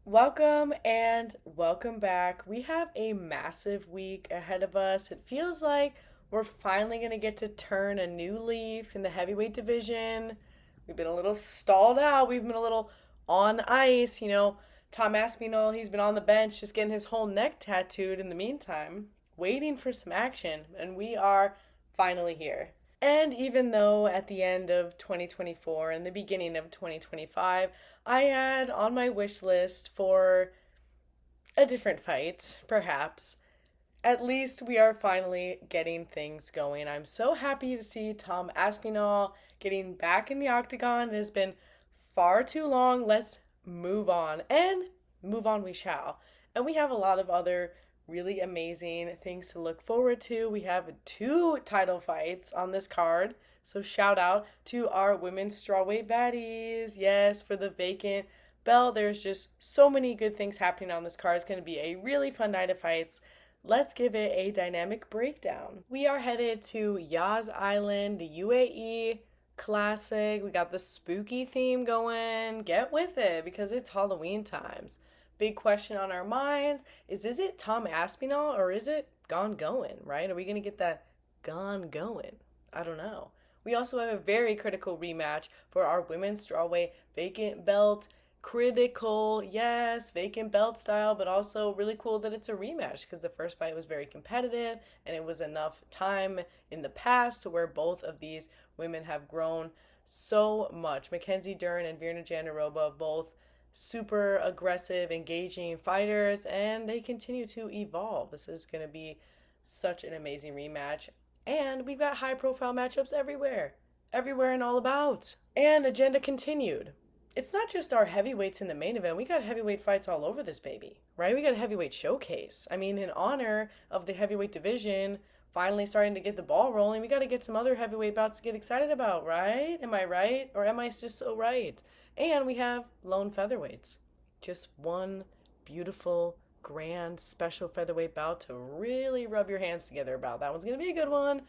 Welcome and welcome back. We have a massive week ahead of us. It feels like we're finally going to get to turn a new leaf in the heavyweight division. We've been a little stalled out. We've been a little on ice. Tom Aspinall, he's been on the bench just getting his whole neck tattooed in the meantime, waiting for some action. And we are finally here. And even though at the end of 2024 and the beginning of 2025, I had on my wish list for a different fight, perhaps, at least we are finally getting things going. I'm so happy to see Tom Aspinall getting back in the octagon. It has been far too long. Let's move on. And move on we shall. And we have a lot of other really amazing things to look forward to. We have two title fights on this card. So shout out to our women's strawweight baddies. Yes, for the vacant belt. There's just so many good things happening on this card. It's going to be a really fun night of fights. Let's give it a dynamic breakdown. We are headed to Yas Island, the UAE classic. We got the spooky theme going. Get with it because it's Halloween times. Big question on our minds is it Tom Aspinall or is it Gone Going, right? Are we going to get that Gone Going? I don't know. We also have a very critical rematch for our women's strawweight vacant belt. Critical, yes, vacant belt style, but also really cool that it's a rematch because the first fight was very competitive and it was enough time in the past to where both of these women have grown so much. Mackenzie Dern and Virna Jandiroba, both super aggressive, engaging fighters, and they continue to evolve. This is going to be such an amazing rematch. And we've got high profile matchups everywhere. Everywhere and all about. And agenda continued. It's not just our heavyweights in the main event. We got heavyweight fights all over this baby, right? We got a heavyweight showcase. I mean, in honor of the heavyweight division finally starting to get the ball rolling, we got to get some other heavyweight bouts to get excited about, right? Am I right? Or am I just so right? And we have lone featherweights. Just one beautiful, grand, special featherweight bout to really rub your hands together about. That one's going to be a good one.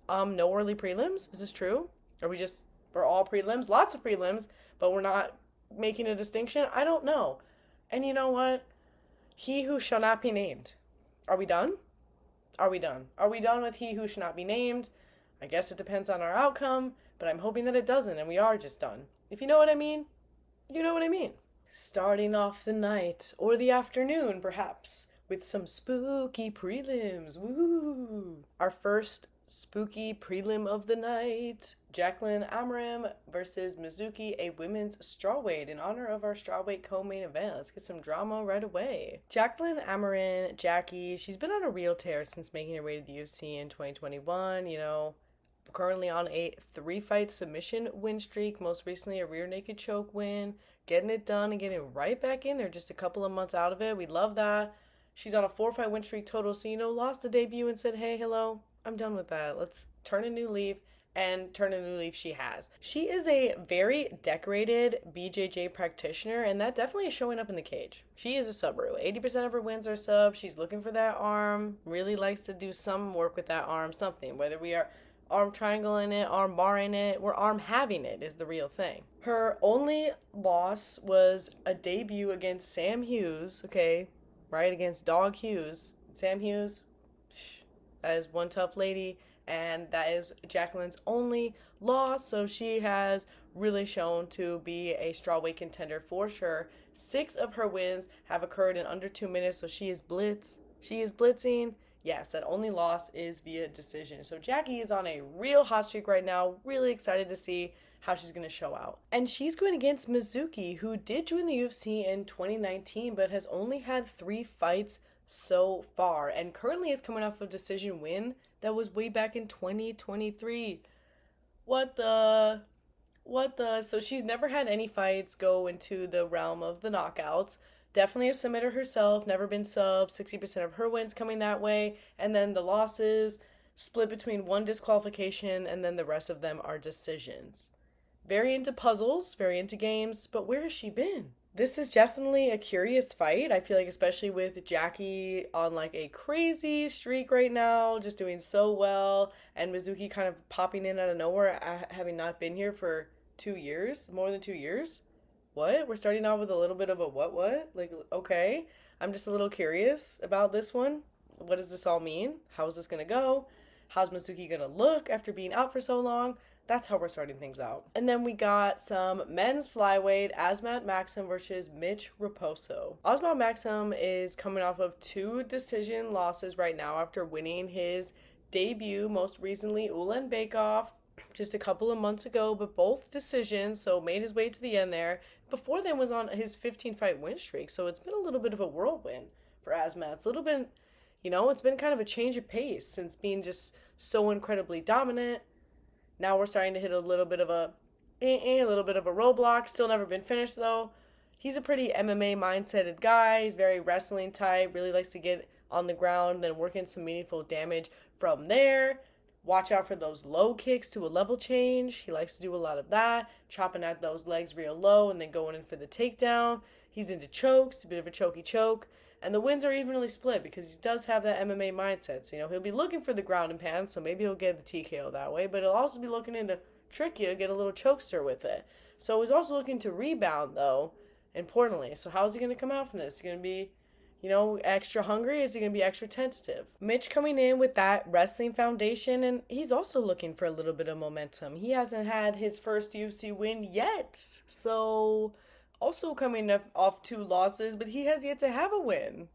No early prelims. Is this true? We're all prelims? Lots of prelims, but we're not making a distinction? I don't know. And you know what? He who shall not be named. Are we done? Are we done? Are we done with he who shall not be named? I guess it depends on our outcome, but I'm hoping that it doesn't and we are just done. If you know what I mean, you know what I mean. Starting off the night, or the afternoon perhaps, with some spooky prelims. Woo! Our first spooky prelim of the night. Jacqueline Amorim versus Mizuki, a women's strawweight in honor of our strawweight co-main event. Let's get some drama right away. Jacqueline Amorim, Jackie, she's been on a real tear since making her way to the UFC in 2021, currently on a 3-fight submission win streak, most recently a rear naked choke win, getting it done and getting right back in there just a couple of months out of it. We love that. She's on a 4-fight win streak total, so lost the debut and said, hey, hello, I'm done with that. Let's turn a new leaf, and turn a new leaf she has. She is a very decorated BJJ practitioner, and that definitely is showing up in the cage. She is a sub-ru. 80% of her wins are sub. She's looking for that arm, really likes to do some work with that arm, something, whether we are arm triangling it, arm barring it, we're arm having it is the real thing. Her only loss was a debut against Sam Hughes, okay, right, against Dog Hughes. Sam Hughes, that is one tough lady, and that is Jacqueline's only loss, so she has really shown to be a strawweight contender for sure. 6 of her wins have occurred in under 2 minutes, so she is blitzing. Yes, that only loss is via decision. So Jackie is on a real hot streak right now. Really excited to see how she's going to show out. And she's going against Mizuki, who did join the UFC in 2019, but has only had 3 fights so far, and currently is coming off a decision win that was way back in 2023. What the? So she's never had any fights go into the realm of the knockouts. Definitely a submitter herself, never been sub, 60% of her wins coming that way, and then the losses split between 1 disqualification, and then the rest of them are decisions. Very into puzzles, very into games, but where has she been? This is definitely a curious fight. I feel like especially with Jackie on like a crazy streak right now, just doing so well, and Mizuki kind of popping in out of nowhere, having not been here for 2 years, more than 2 years. What? We're starting off with a little bit of a what? Like, okay. I'm just a little curious about this one. What does this all mean? How is this going to go? How's Mizuki going to look after being out for so long? That's how we're starting things out. And then we got some men's flyweight, Asmat Maksum versus Mitch Raposo. Asmat Maksum is coming off of 2 decision losses right now after winning his debut, most recently Ulaanbaatar, just a couple of months ago, but both decisions, so made his way to the end there. Before then was on his 15-fight win streak, so it's been a little bit of a whirlwind for Asmat. It's a little bit, it's been kind of a change of pace since being just so incredibly dominant. Now we're starting to hit a little bit of a roadblock. Still never been finished, though. He's a pretty MMA mindseted guy. He's very wrestling type, really likes to get on the ground and work in some meaningful damage from there. Watch out for those low kicks to a level change. He likes to do a lot of that, chopping at those legs real low and then going in for the takedown. He's into chokes, a bit of a chokey choke. And the wins are evenly split because he does have that MMA mindset. So, he'll be looking for the ground and pound, so maybe he'll get the TKO that way. But he'll also be looking to trick you, get a little chokester with it. So he's also looking to rebound, though, importantly. So how is he going to come out from this? Is he going to be, extra hungry? Is he going to be extra tentative? Mitch coming in with that wrestling foundation, and he's also looking for a little bit of momentum. He hasn't had his first UFC win yet. So also coming off 2 losses, but he has yet to have a win.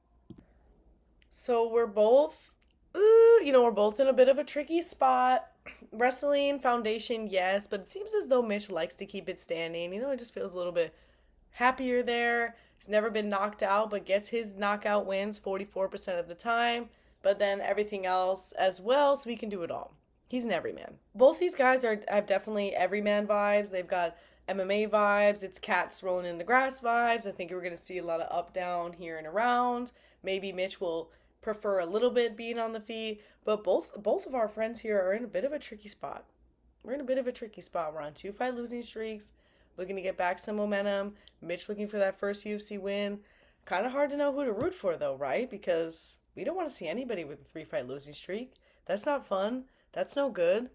So we're both, we're both in a bit of a tricky spot. Wrestling foundation, yes, but it seems as though Mitch likes to keep it standing. It just feels a little bit happier there. He's never been knocked out, but gets his knockout wins 44% of the time. But then everything else as well, so he can do it all. He's an everyman. Both these guys have definitely everyman vibes. They've got MMA vibes. It's cats rolling in the grass vibes. I think we're going to see a lot of up, down, here, and around. Maybe Mitch will prefer a little bit being on the feet. But both of our friends here are in a bit of a tricky spot. We're in a bit of a tricky spot. We're on 2 fight losing streaks. Looking to get back some momentum. Mitch looking for that first UFC win. Kind of hard to know who to root for, though, right? Because we don't want to see anybody with a 3 fight losing streak. That's not fun. That's no good.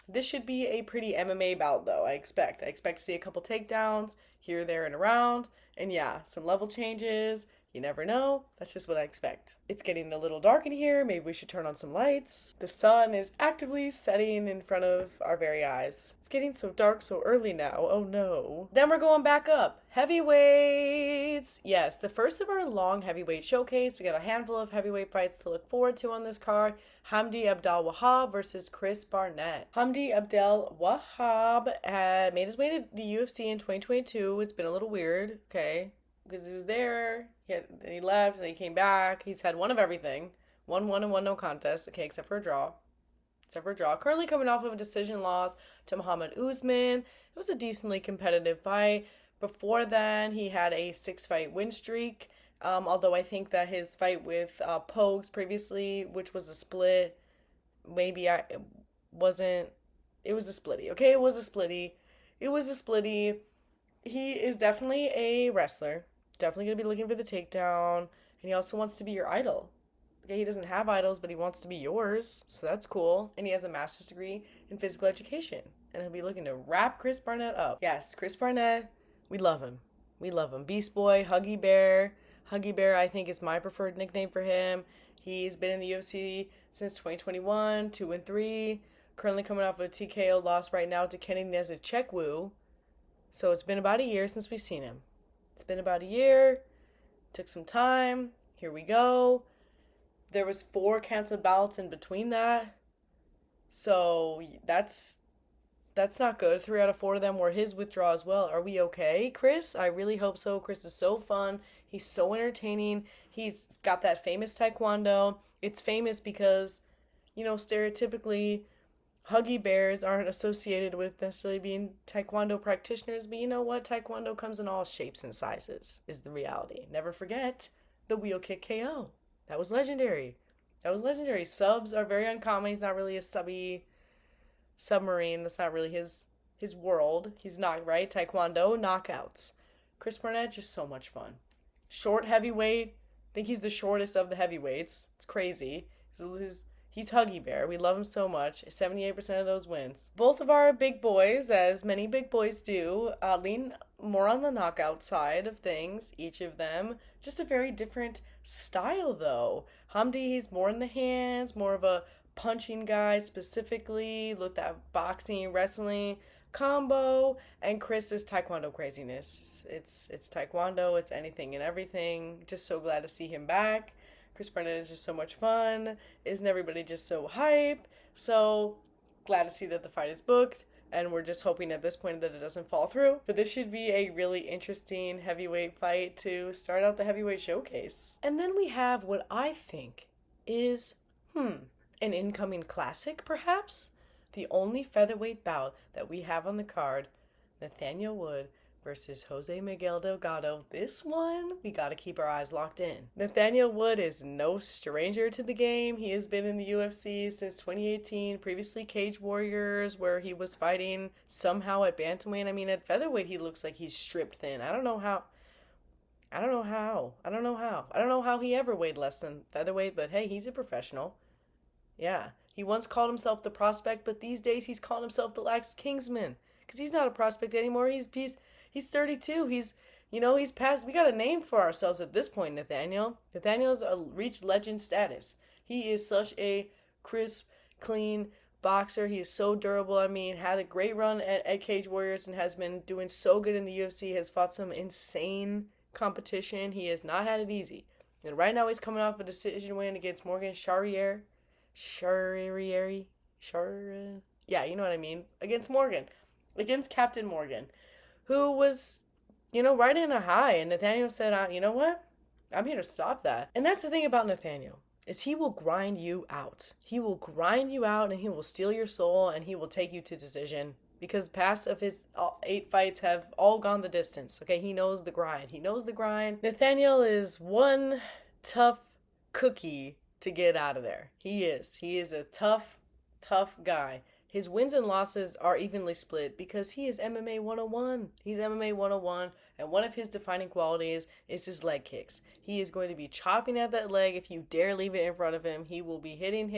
This should be a pretty MMA bout, though, I expect. I expect to see a couple takedowns here, there, and around. And yeah, some level changes. You never know. That's just what I expect. It's getting a little dark in here. Maybe we should turn on some lights. The sun is actively setting in front of our very eyes. It's getting so dark so early now. Oh no. Then we're going back up. Heavyweights. Yes, the first of our long heavyweight showcase. We got a handful of heavyweight fights to look forward to on this card. Hamdi Abdelwahab versus Chris Barnett. Hamdi Abdelwahab had made his way to the UFC in 2022. It's been a little weird, okay? Because he was there, he left, and he came back. He's had one of everything. 1-1 and 1 no contest. Okay, except for a draw. Currently coming off of a decision loss to Muhammad Usman. It was a decently competitive fight. Before then, he had a 6-fight win streak. Although I think that his fight with Pogues previously, which was a split, it was a splitty. Okay, it was a splitty. He is definitely a wrestler. Definitely going to be looking for the takedown. And he also wants to be your idol. Okay, he doesn't have idols, but he wants to be yours. So that's cool. And he has a master's degree in physical education. And he'll be looking to wrap Chris Barnett up. Yes, Chris Barnett, we love him. Beast Boy, Huggy Bear. Huggy Bear, I think, is my preferred nickname for him. He's been in the UFC since 2021, 2-3. Currently coming off a TKO loss right now to Kenny Nezachekwu. So it's been about a year since we've seen him. Took some time. Here we go. There was 4 canceled bouts in between that. So that's not good. 3 out of 4 of them were his withdrawal as well. Are we okay, Chris? I really hope so. Chris is so fun. He's so entertaining. He's got that famous taekwondo. It's famous because, stereotypically, Huggy Bears aren't associated with necessarily being taekwondo practitioners, but you know what? Taekwondo comes in all shapes and sizes, is the reality. Never forget the wheel kick KO. That was legendary. Subs are very uncommon. He's not really a subby submarine. That's not really his world. He's not, right? Taekwondo, knockouts. Chris Barnett, just so much fun. Short heavyweight. I think he's the shortest of the heavyweights. It's crazy. He's Huggy Bear. We love him so much. 78% of those wins. Both of our big boys, as many big boys do, lean more on the knockout side of things, each of them. Just a very different style, though. Hamdi, he's more in the hands, more of a punching guy specifically, with that boxing, wrestling combo, and Chris is taekwondo craziness. It's taekwondo, it's anything and everything. Just so glad to see him back. Chris Barnett is just so much fun. Isn't everybody just so hype? So glad to see that the fight is booked, and we're just hoping at this point that it doesn't fall through. But this should be a really interesting heavyweight fight to start out the heavyweight showcase. And then we have what I think is, an incoming classic, perhaps? The only featherweight bout that we have on the card, Nathaniel Wood versus Jose Miguel Delgado. This one, we gotta keep our eyes locked in. Nathaniel Wood is no stranger to the game. He has been in the UFC since 2018, previously Cage Warriors, where he was fighting somehow at bantamweight. I mean, at featherweight, he looks like he's stripped thin. I don't know how he ever weighed less than featherweight, but hey, he's a professional. Yeah. He once called himself the prospect, but these days he's calling himself the Lax Kingsman. Because he's not a prospect anymore. He's 32. He's past. We got a name for ourselves at this point, Nathaniel. Nathaniel's reached legend status. He is such a crisp, clean boxer. He is so durable. I mean, had a great run at Cage Warriors and has been doing so good in the UFC. Has fought some insane competition. He has not had it easy. And right now he's coming off a decision win against Morgan Charrier. Yeah, you know what I mean. Against Captain Morgan, who was, riding a high. And Nathaniel said, you know what? I'm here to stop that. And that's the thing about Nathaniel, is he will grind you out. He will grind you out, and he will steal your soul, and he will take you to decision. Because past of his 8 fights have all gone the distance. Okay, he knows the grind. Nathaniel is one tough cookie to get out of there. He is a tough guy. His wins and losses are evenly split because he is MMA 101. He's MMA 101, and one of his defining qualities is his leg kicks. He is going to be chopping at that leg. If you dare leave it in front of him, he will be hitting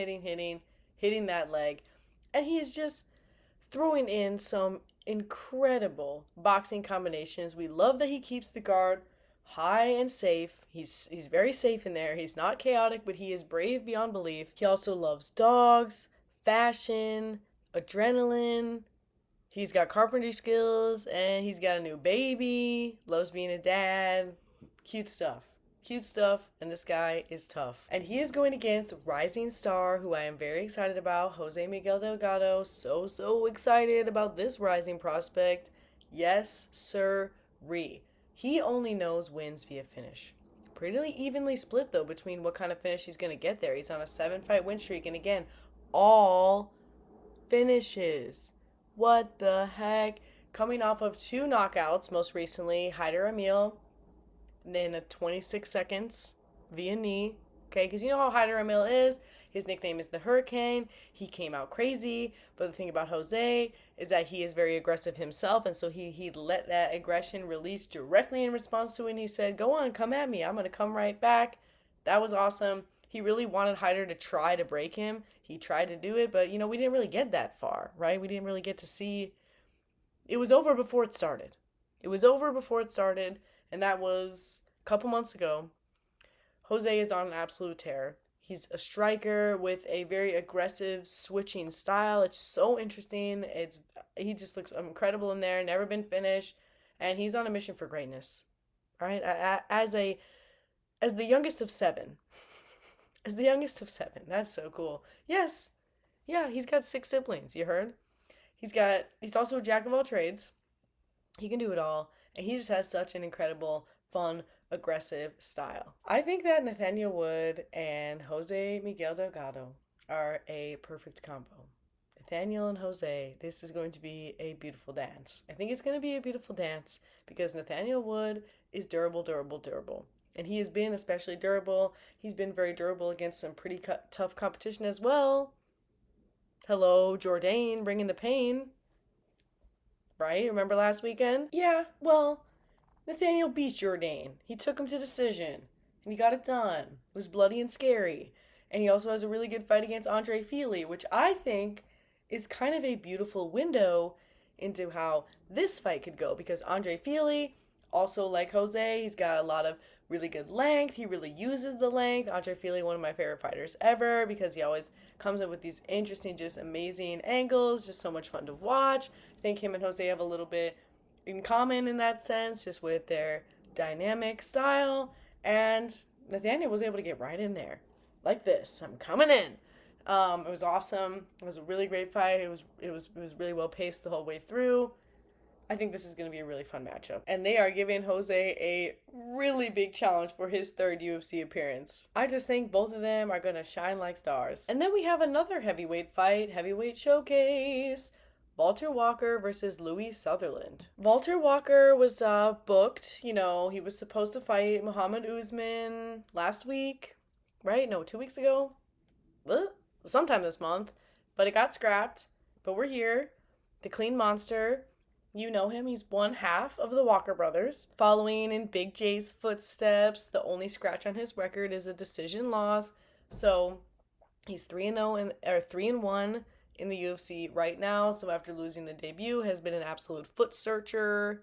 that leg. And he is just throwing in some incredible boxing combinations. We love that he keeps the guard high and safe. He's very safe in there. He's not chaotic, but he is brave beyond belief. He also loves dogs, fashion, adrenaline. He's got carpentry skills, and he's got a new baby. Loves being a dad. Cute stuff, and this guy is tough. And he is going against rising star, who I am very excited about, Jose Miguel Delgado. So excited about this rising prospect. Yes, sir-ree. He only knows wins via finish. Pretty evenly split, though, between what kind of finish he's going to get there. He's on a 7-fight win streak, and again, all finishes. What the heck? Coming off of 2 knockouts, most recently, Haider Emil, in a 26 seconds via knee. Okay, because you know how Haider Emil is. His nickname is the Hurricane. He came out crazy. But the thing about Jose is that he is very aggressive himself. And so he let that aggression release directly in response to it. And he said, go on, come at me. I'm going to come right back. That was awesome. He really wanted Haider to try to break him. He tried to do it. But, we didn't really get that far, right? We didn't really get to see. It was over before it started. And that was a couple months ago. Jose is on an absolute tear. He's a striker with a very aggressive switching style. It's so interesting. He just looks incredible in there. Never been finished, and he's on a mission for greatness. All right, as the youngest of 7, That's so cool. Yes, yeah. He's got 6 siblings. You heard? He's also a jack of all trades. He can do it all, and he just has such an incredible, fun, aggressive style. I think that Nathaniel Wood and Jose Miguel Delgado are a perfect combo. Nathaniel and Jose, this is going to be a beautiful dance. I think it's going to be a beautiful dance because Nathaniel Wood is durable. And he has been especially durable. He's been very durable against some pretty tough competition as well. Hello, Jourdain, bringing the pain. Right? Remember last weekend? Yeah, well, Nathaniel beat Jourdain. He took him to decision, and he got it done. It was bloody and scary. And he also has a really good fight against Andre Fili, which I think is kind of a beautiful window into how this fight could go, because Andre Fili, also like Jose, he's got a lot of really good length. He really uses the length. Andre Fili, one of my favorite fighters ever, because he always comes up with these interesting, just amazing angles, just so much fun to watch. I think him and Jose have a little bit in common in that sense, just with their dynamic style. And Nathaniel was able to get right in there like this. I'm coming in. It was awesome. It was a really great fight. It was really well paced the whole way through. I think this is going to be a really fun matchup. And they are giving Jose a really big challenge for his third UFC appearance. I just think both of them are going to shine like stars. And then we have another heavyweight fight, heavyweight showcase. Walter Walker versus Louis Sutherland. Walter Walker was booked. You know, he was supposed to fight Muhammad Usman last week, right? No, 2 weeks ago? Sometime this month. But it got scrapped. But we're here. The Clean Monster. You know him. He's one half of the Walker brothers. Following in Big J's footsteps, the only scratch on his record is a decision loss. So he's 3-0 or 3-1 in the UFC right now. So after losing the debut, has been an absolute foot searcher.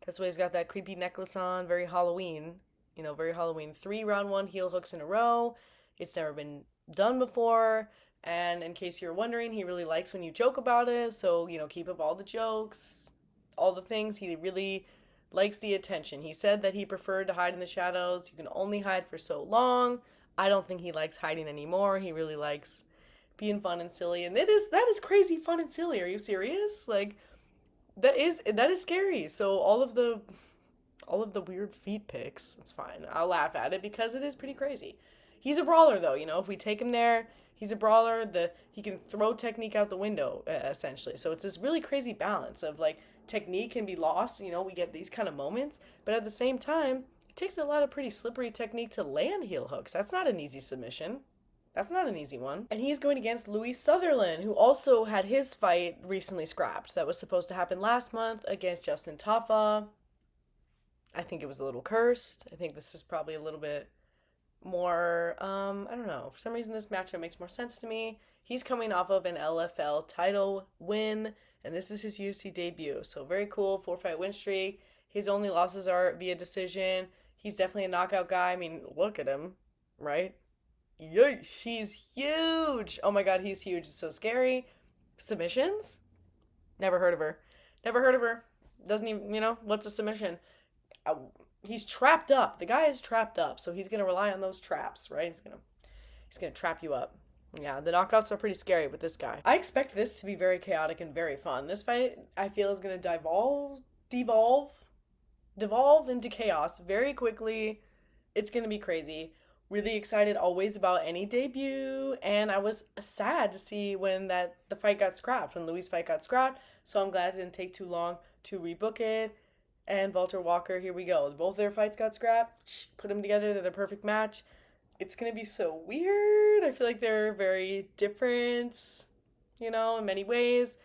That's why he's got that creepy necklace on. Very Halloween. You know, very Halloween. 3 round 1 heel hooks in a row. It's never been done before. And in case you're wondering, he really likes when you joke about it. So, you know, keep up all the jokes, all the things. He really likes the attention. He said that he preferred to hide in the shadows. You can only hide for so long. I don't think he likes hiding anymore. He really likes being fun and silly. And that is crazy fun and silly. Are you serious? Like, that is scary. So all of the weird feet pics, it's fine. I'll laugh at it because it is pretty crazy. He's a brawler though, you know, if we take him there, he's a brawler. He can throw technique out the window, essentially. So it's this really crazy balance of, like, technique can be lost. You know, we get these kind of moments. But at the same time, it takes a lot of pretty slippery technique to land heel hooks. That's not an easy submission. That's not an easy one. And he's going against Louis Sutherland, who also had his fight recently scrapped. That was supposed to happen last month against Justin Tafa. I think it was a little cursed. I think this is probably a little bit more, I don't know. For some reason, this matchup makes more sense to me. He's coming off of an LFL title win, and this is his UFC debut. So very cool, 4-fight win streak. His only losses are via decision. He's definitely a knockout guy. I mean, look at him, right? Yeesh, he's huge. Oh my god, he's huge. It's so scary. Submissions? Never heard of her. Never heard of her. Doesn't even, you know, what's a submission? He's trapped up. The guy is trapped up, so he's going to rely on those traps, right? He's going to trap you up. Yeah, the knockouts are pretty scary with this guy. I expect this to be very chaotic and very fun. This fight, I feel, is going to devolve into chaos very quickly. It's going to be crazy. Really excited always about any debut, and I was sad to see when the fight got scrapped, when Louis' fight got scrapped, so I'm glad it didn't take too long to rebook it. And Walter Walker, here we go. Both their fights got scrapped. Put them together. They're the perfect match. It's going to be so weird. I feel like they're very different, you know, in many ways.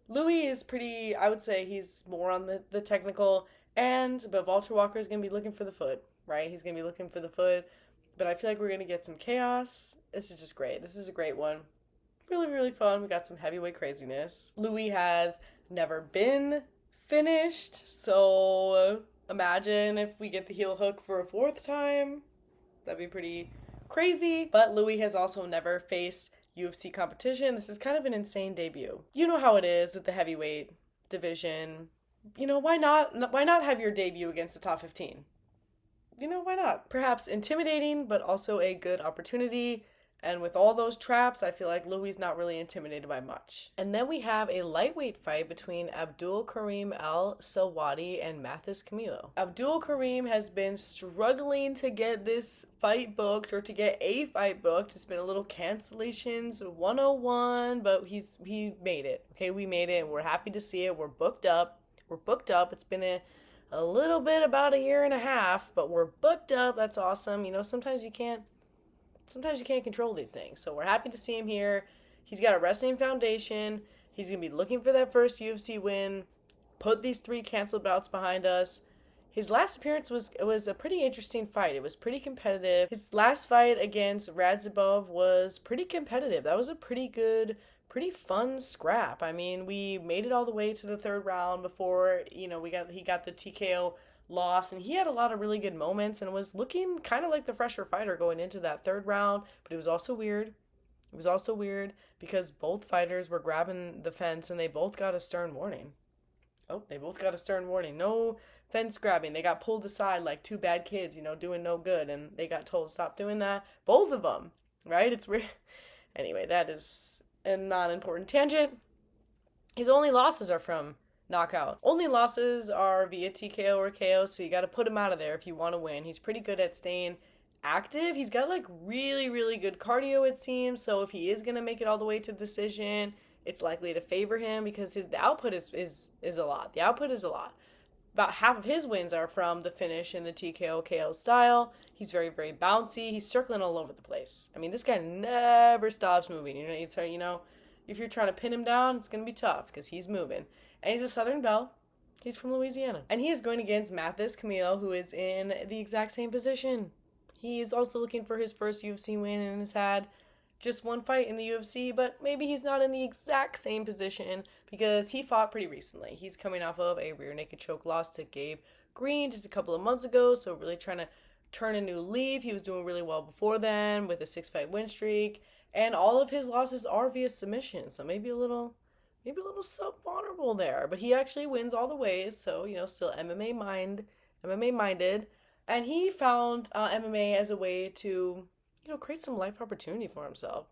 Louis is pretty, I would say he's more on the technical end, but Walter Walker is going to be looking for the foot, right? He's going to be looking for the foot. But I feel like we're going to get some chaos. This is just great. This is a great one. Really, really fun. We got some heavyweight craziness. Louis has never been finished, so imagine if we get the heel hook for a 4th time. That'd be pretty crazy. But Louis has also never faced UFC competition. This is kind of an insane debut. You know how it is with the heavyweight division. You know, why not have your debut against the top 15? You know, why not? Perhaps intimidating, but also a good opportunity. And with all those traps, I feel like Louis not really intimidated by much. And then we have a lightweight fight between Abdul Karim Al-Selwady and Mathis Camilo. Abdul Karim has been struggling to get this fight booked, or to get a fight booked. It's been a little cancellations 101, but he made it. Okay, we made it, and we're happy to see it. We're booked up. It's been a little bit, about a year and a half, but we're booked up. That's awesome. You know, sometimes you can't control these things. So we're happy to see him here. He's got a wrestling foundation. He's going to be looking for that first UFC win. Put these 3 canceled bouts behind us. His last appearance was a pretty interesting fight. It was pretty competitive. His last fight against Radzhabov was pretty competitive. That was a pretty good, pretty fun scrap. I mean, we made it all the way to the third round before, he got the TKO loss, and he had a lot of really good moments and was looking kind of like the fresher fighter going into that third round, but it was also weird. It was also weird because both fighters were grabbing the fence and they both got a stern warning. Oh, they both got a stern warning. No fence grabbing. They got pulled aside like two bad kids, doing no good, and they got told stop doing that. Both of them, right? It's weird. Anyway, that is a non-important tangent. His only losses are from knockout. Only losses are via TKO or KO, so you got to put him out of there if you want to win. He's pretty good at staying active. He's got like really, really good cardio, it seems. So if he is going to make it all the way to decision, it's likely to favor him because the output is a lot. The output is a lot. About half of his wins are from the finish in the TKO KO style. He's very, very bouncy. He's circling all over the place. I mean, this guy never stops moving. If you're trying to pin him down, it's going to be tough because he's moving. And he's a Southern Belle. He's from Louisiana. And he is going against Mathis Camilo, who is in the exact same position. He is also looking for his first UFC win and has had just one fight in the UFC, but maybe he's not in the exact same position because he fought pretty recently. He's coming off of a rear naked choke loss to Gabe Green just a couple of months ago, so really trying to turn a new leaf. He was doing really well before then with a 6-fight win streak, and all of his losses are via submission, so maybe a little sub-vulnerable there, but he actually wins all the ways, so, still MMA minded, and he found MMA as a way to create some life opportunity for himself.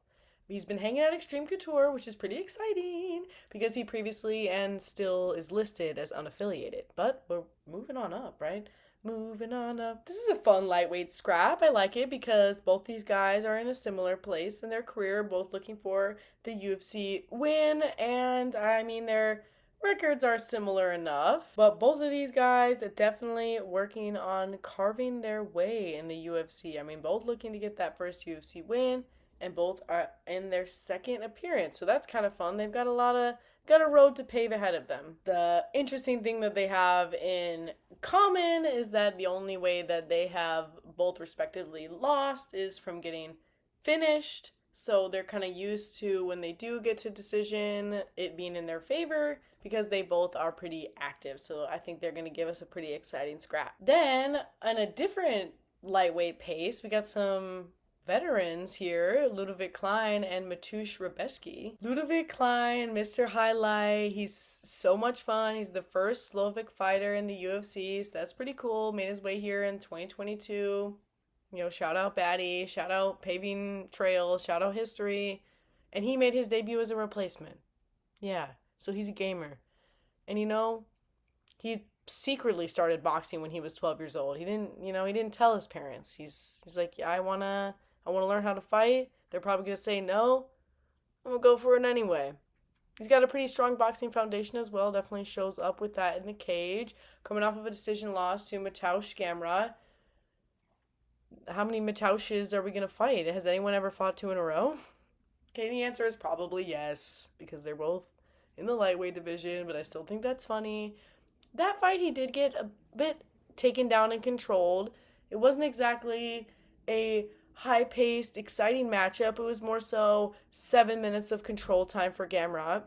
He's been hanging out Extreme Couture, which is pretty exciting because he previously and still is listed as unaffiliated. But we're moving on up, right? Moving on up. This is a fun lightweight scrap. I like it because both these guys are in a similar place in their career, both looking for the UFC win, and I mean, their records are similar enough, but both of these guys are definitely working on carving their way in the UFC. I mean, both looking to get that first UFC win, and both are in their second appearance. So that's kind of fun. They've got a road to pave ahead of them. The interesting thing that they have in common is that the only way that they have both respectively lost is from getting finished. So they're kind of used to when they do get to decision, it being in their favor, because they both are pretty active. So I think they're going to give us a pretty exciting scrap. Then, on a different lightweight pace, we got some veterans here, Ludovic Klein and Mateusz Rebecki. Ludovic Klein, Mr. Highlight, he's so much fun. He's the first Slovak fighter in the UFC, so that's pretty cool. Made his way here in 2022. Shout out Batty, shout out Paving Trails, shout out History. And he made his debut as a replacement. Yeah. So he's a gamer. And he secretly started boxing when he was 12 years old. He didn't tell his parents. He's like, yeah, I wanna learn how to fight. They're probably gonna say no. I'm gonna go for it anyway. He's got a pretty strong boxing foundation as well. Definitely shows up with that in the cage. Coming off of a decision loss to Mateusz Gamrot. How many Mateuszes are we gonna fight? Has anyone ever fought 2 in a row? Okay, the answer is probably yes, because they're both in the lightweight division, but I still think that's funny. That fight, he did get a bit taken down and controlled. It wasn't exactly a high-paced, exciting matchup. It was more so 7 minutes of control time for Gamrot.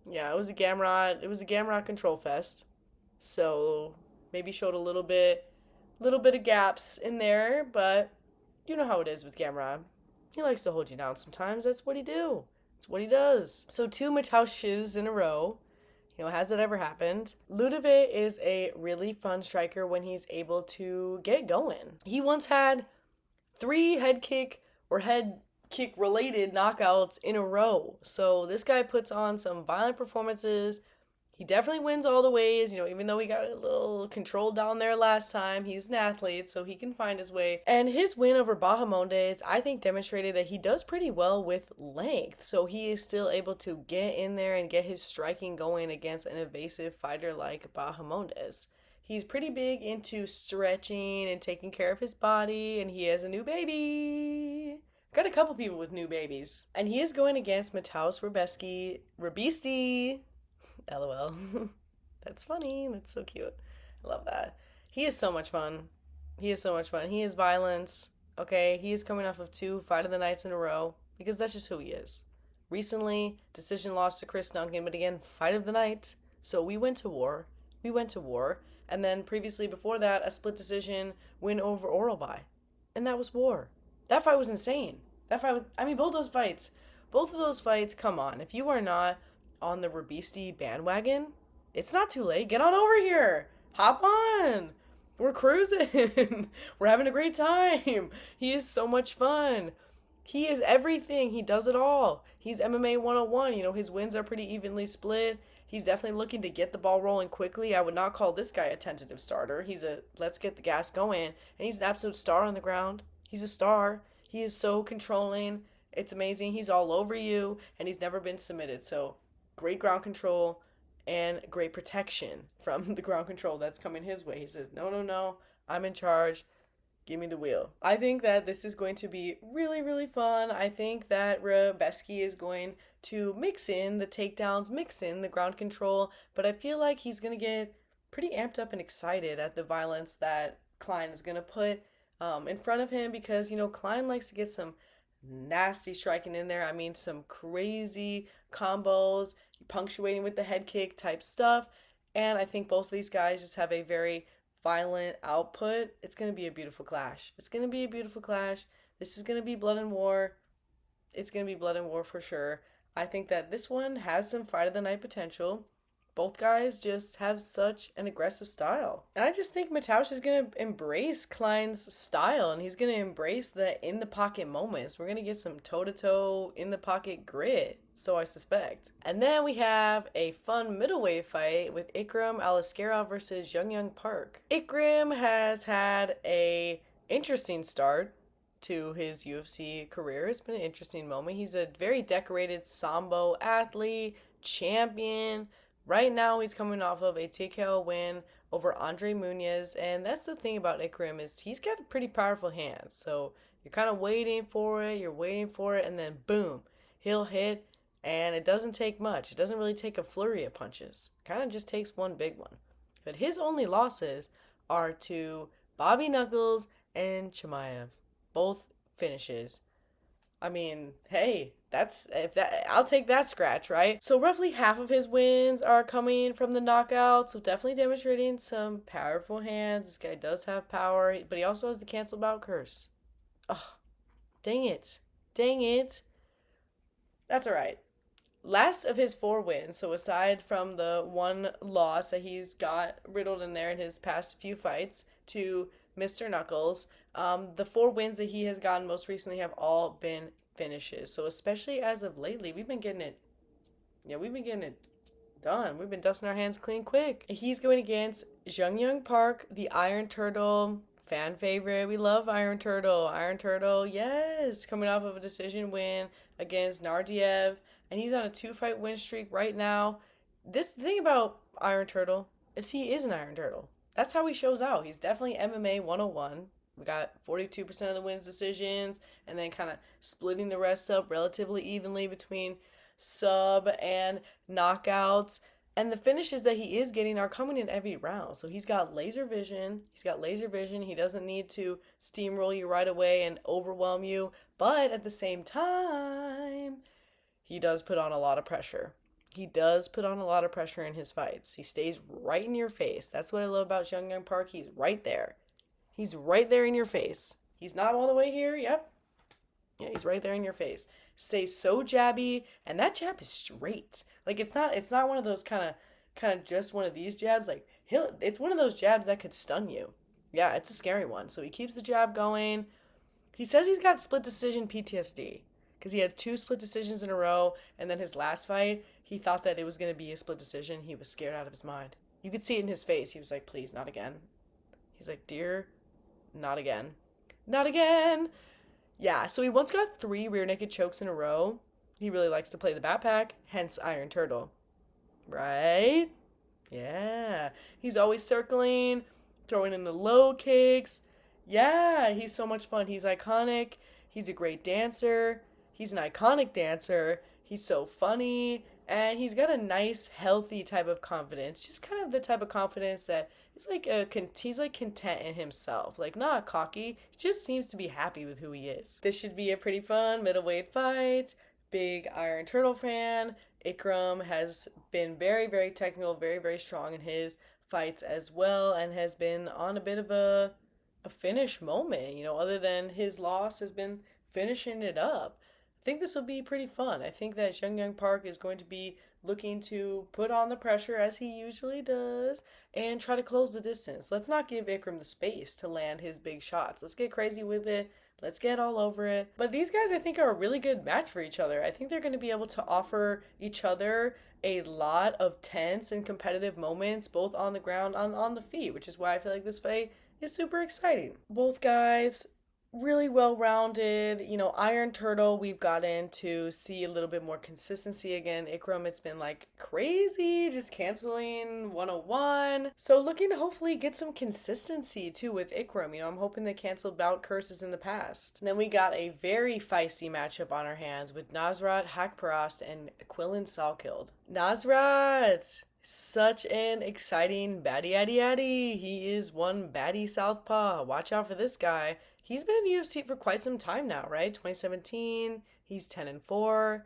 Yeah, it was a Gamrot control fest. So maybe showed a little bit of gaps in there, but you know how it is with Gamrot. He likes to hold you down sometimes. That's what he do. It's what he does. So 2 Mateuszes in a row. Has it ever happened? Ludovic is a really fun striker when he's able to get going. He once had 3 head kick related knockouts in a row. So this guy puts on some violent performances. He definitely wins all the ways, even though he got a little controlled down there last time. He's an athlete, so he can find his way. And his win over Bahamondes, I think, demonstrated that he does pretty well with length. So he is still able to get in there and get his striking going against an evasive fighter like Bahamondes. He's pretty big into stretching and taking care of his body, and he has a new baby. Got a couple people with new babies. And he is going against Mateusz Rebecki. LOL. That's funny. That's so cute. I love that. He is so much fun. He is so much fun. He is violence. Okay, he is coming off of 2 fight of the nights in a row because that's just who he is. Recently, decision loss to Chris Duncan, but again, fight of the night. So we went to war. We went to war. And then previously before that, a split decision win over oral by. And that was war. That fight was insane. That fight was, I mean, both of those fights, come on. If you are not on the Rebecki bandwagon, it's not too late. Get on over here. Hop on. We're cruising. We're having a great time. He is so much fun. He is everything. He does it all. He's MMA 101. You know, his wins are pretty evenly split. He's definitely looking to get the ball rolling quickly. I would not call this guy a tentative starter. He's a let's get the gas going. And he's an absolute star on the ground. He's a star. He is so controlling. It's amazing. He's all over you, and he's never been submitted. So, great ground control and great protection from the ground control that's coming his way. He says, no, no, no, I'm in charge. Give me the wheel. I think that this is going to be really, really fun. I think that Rebecki is going to mix in the takedowns, mix in the ground control, but I feel like he's going to get pretty amped up and excited at the violence that Klein is going to put in front of him because, you know, Klein likes to get some nasty striking in there. I mean, some crazy combos, punctuating with the head kick type stuff. And I think both of these guys just have a very violent output. It's going to be a beautiful clash. It's going to be a beautiful clash. This is going to be blood and war. It's going to be blood and war for sure. I think that this one has some fight of the night potential. Both guys just have such an aggressive style. And I just think Mateusz is going to embrace Klein's style, and he's going to embrace the in-the-pocket moments. We're going to get some toe-to-toe, in-the-pocket grit, so I suspect. And then we have a fun middleweight fight with Ikram Aliskerov versus Young Park. Ikram has had a interesting start to his UFC career. It's been an interesting moment. He's a very decorated Sambo athlete, champion. Right now, he's coming off of a TKO win over Andre Muniz, and that's the thing about Ikram is he's got pretty powerful hands. So you're kind of waiting for it, and then boom, he'll hit, and it doesn't take much. It doesn't really take a flurry of punches. It kind of just takes one big one. But his only losses are to Bobby Knuckles and Chimaev, both finishes. I mean, hey, I'll take that scratch, right? So roughly half of his wins are coming from the knockout, so definitely demonstrating some powerful hands. This guy does have power, but he also has the cancel bout curse. Oh, dang it. That's all right. Last of his 4 wins, so aside from the one loss that he's got riddled in there in his past few fights to Mr. Knuckles, the 4 wins that he has gotten most recently have all been finishes. So especially as of lately, we've been getting it done. We've been dusting our hands clean quick. He's going against Young Park, the Iron Turtle, fan favorite. We love Iron Turtle. Iron Turtle, yes, coming off of a decision win against Nardiev, and he's on a 2-fight win streak right now. This thing about Iron Turtle is he is an Iron Turtle. That's how he shows out. He's definitely MMA 101. We got 42% of the wins decisions, and then kind of splitting the rest up relatively evenly between sub and knockouts. And the finishes that he is getting are coming in every round. So he's got laser vision. He doesn't need to steamroll you right away and overwhelm you. But at the same time, he does put on a lot of pressure. He does put on a lot of pressure in his fights. He stays right in your face. That's what I love about Young Park. He's right there. He's right there in your face. He's not all the way here. Yep. Yeah, he's right there in your face. Stays so jabby, and that jab is straight. Like it's not one of those kind of just one of these jabs. Like it's one of those jabs that could stun you. Yeah, it's a scary one. So he keeps the jab going. He says he's got split decision PTSD because he had 2 split decisions in a row, and then his last fight, he thought that it was going to be a split decision. He was scared out of his mind. You could see it in his face. He was like, please, not again. He's like, dear, not again. Not again. Yeah, so he once got 3 rear naked chokes in a row. He really likes to play the backpack, hence Iron Turtle. Right? Yeah. He's always circling, throwing in the low kicks. Yeah, he's so much fun. He's iconic. He's a great dancer. He's an iconic dancer. He's so funny. And he's got a nice, healthy type of confidence. Just kind of the type of confidence that he's like content in himself. Like, not cocky. He just seems to be happy with who he is. This should be a pretty fun middleweight fight. Big Iron Turtle fan. Ikram has been very, very technical, very, very strong in his fights as well, and has been on a bit of a finish moment. Other than his loss, has been finishing it up. I think this will be pretty fun. I think that Young Park is going to be looking to put on the pressure as he usually does and try to close the distance. Let's not give Ikram the space to land his big shots. Let's get crazy with it. Let's get all over it. But these guys, I think, are a really good match for each other. I think they're going to be able to offer each other a lot of tense and competitive moments, both on the ground and on the feet, which is why I feel like this fight is super exciting. Both guys really well rounded. Iron Turtle, we've gotten to see a little bit more consistency again. Ikram, it's been like crazy, just canceling 101. So looking to hopefully get some consistency too with Ikram. I'm hoping they canceled bout curses in the past. And then we got a very feisty matchup on our hands with Nasrat Haqparast and Quillan Salkilld. Nasrat! Such an exciting baddie addy addy. He is one baddie southpaw. Watch out for this guy. He's been in the UFC for quite some time now, right? 2017. He's 10-4.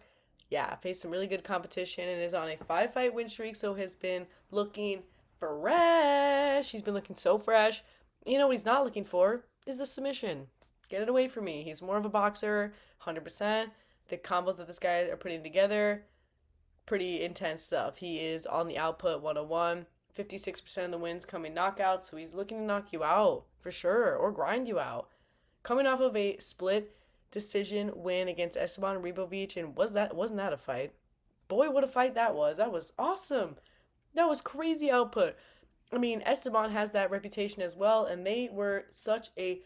Yeah, faced some really good competition and is on a 5-fight win streak, so has been looking fresh. He's been looking so fresh. What he's not looking for is the submission. Get it away from me. He's more of a boxer, 100%. The combos that this guy are putting together, pretty intense stuff. He is on the output 101. 56% of the wins coming knockouts, so he's looking to knock you out for sure, or grind you out. Coming off of a split decision win against Esteban Ribovic, and wasn't that a fight? Boy, what a fight that was. That was awesome. That was crazy output. I mean, Esteban has that reputation as well, and they were such a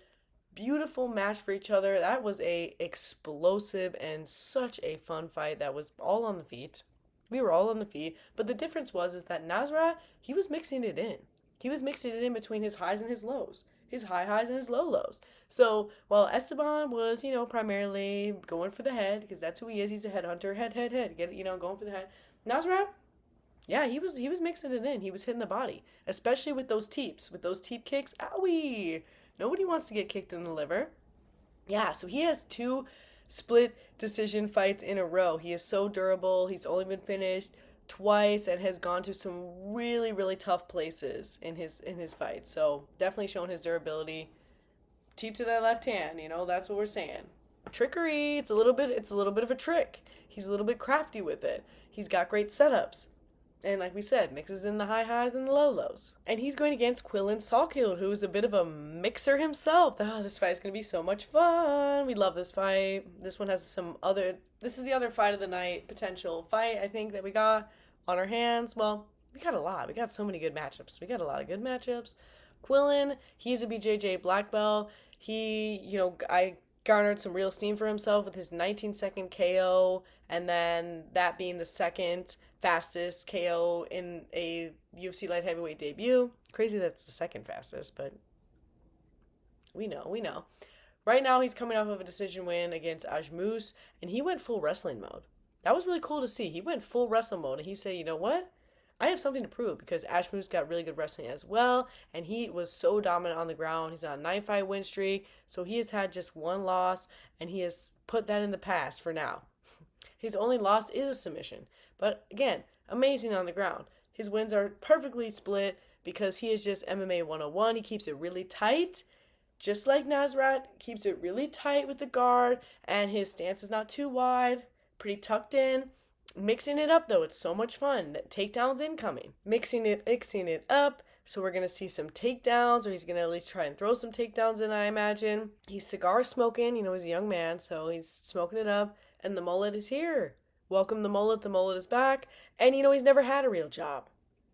beautiful match for each other. That was a explosive and such a fun fight that was all on the feet. We were all on the feet, but the difference is that Nasrat, he was mixing it in. He was mixing it in between his highs and his lows. His high highs and his low lows. So while Esteban was, primarily going for the head, because that's who he is. He's a headhunter. Head. Get it, going for the head. Nasrat, yeah, he was mixing it in. He was hitting the body, especially with those teeps. With those teep kicks, owie. Nobody wants to get kicked in the liver. Yeah, so he has 2 split decision fights in a row. He is so durable. He's only been finished twice and has gone to some really, really tough places in his fights. So definitely showing his durability. Teep to that left hand, that's what we're saying. Trickery, it's a little bit of a trick. He's a little bit crafty with it. He's got great setups. And like we said, mixes in the high highs and the low lows. And he's going against Quillan Salkilld, who is a bit of a mixer himself. Oh, this fight is going to be so much fun. We love this fight. This one has this is the other fight of the night, potential fight, I think, that we got on our hands. Well, we got a lot. We got so many good matchups. We got a lot of good matchups. Quillan, he's a BJJ black belt. I garnered some real steam for himself with his 19-second KO, and then that being the second fastest KO in a UFC light heavyweight debut. Crazy that's the second fastest, but we know. Right now he's coming off of a decision win against Ajmus, and he went full wrestling mode. That was really cool to see. He went full wrestling mode, and he said, you know what? I have something to prove, because Ajmus got really good wrestling as well, and he was so dominant on the ground. He's on a 9-fight win streak, so he has had just 1 loss, and he has put that in the past for now. His only loss is a submission, but again, amazing on the ground. His wins are perfectly split because he is just MMA 101. He keeps it really tight, just like Nasrat, keeps it really tight with the guard, and his stance is not too wide, pretty tucked in. Mixing it up, though, it's so much fun. Takedowns incoming. Mixing it up. So we're going to see some takedowns, or he's going to at least try and throw some takedowns in, I imagine. He's cigar smoking. He's a young man, so he's smoking it up. And the mullet is here. Welcome the mullet. The mullet is back. And, he's never had a real job.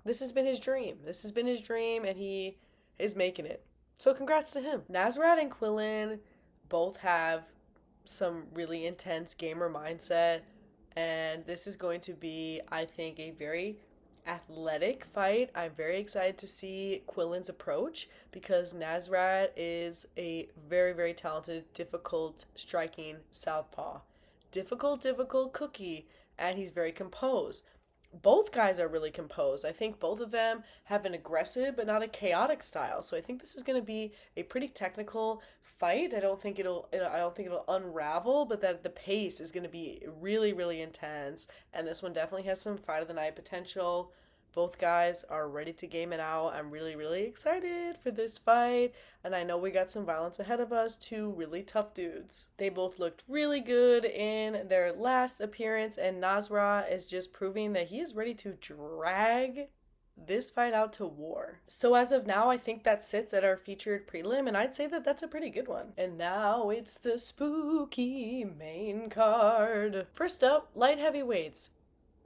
This has been his dream. And he is making it. So congrats to him. Nasrat and Quillan both have some really intense gamer mindset. And this is going to be, I think, a very athletic fight. I'm very excited to see Quillan's approach, because Nasrat is a very, very talented, difficult striking southpaw. Difficult cookie. and he's very composed. Both guys are really composed. I think both of them have an aggressive but not a chaotic style. So I think this is going to be a pretty technical fight. I don't think it'll unravel, but that the pace is going to be really really intense, and this one definitely has some fight of the night potential. Both guys are ready to game it out. I'm really, really excited for this fight. And I know we got some violence ahead of us. Two really tough dudes. They both looked really good in their last appearance. And Nasrat is just proving that he is ready to drag this fight out to war. So as of now, I think that sits at our featured prelim. And I'd say that that's a pretty good one. And now it's the spooky main card. First up, light heavyweights.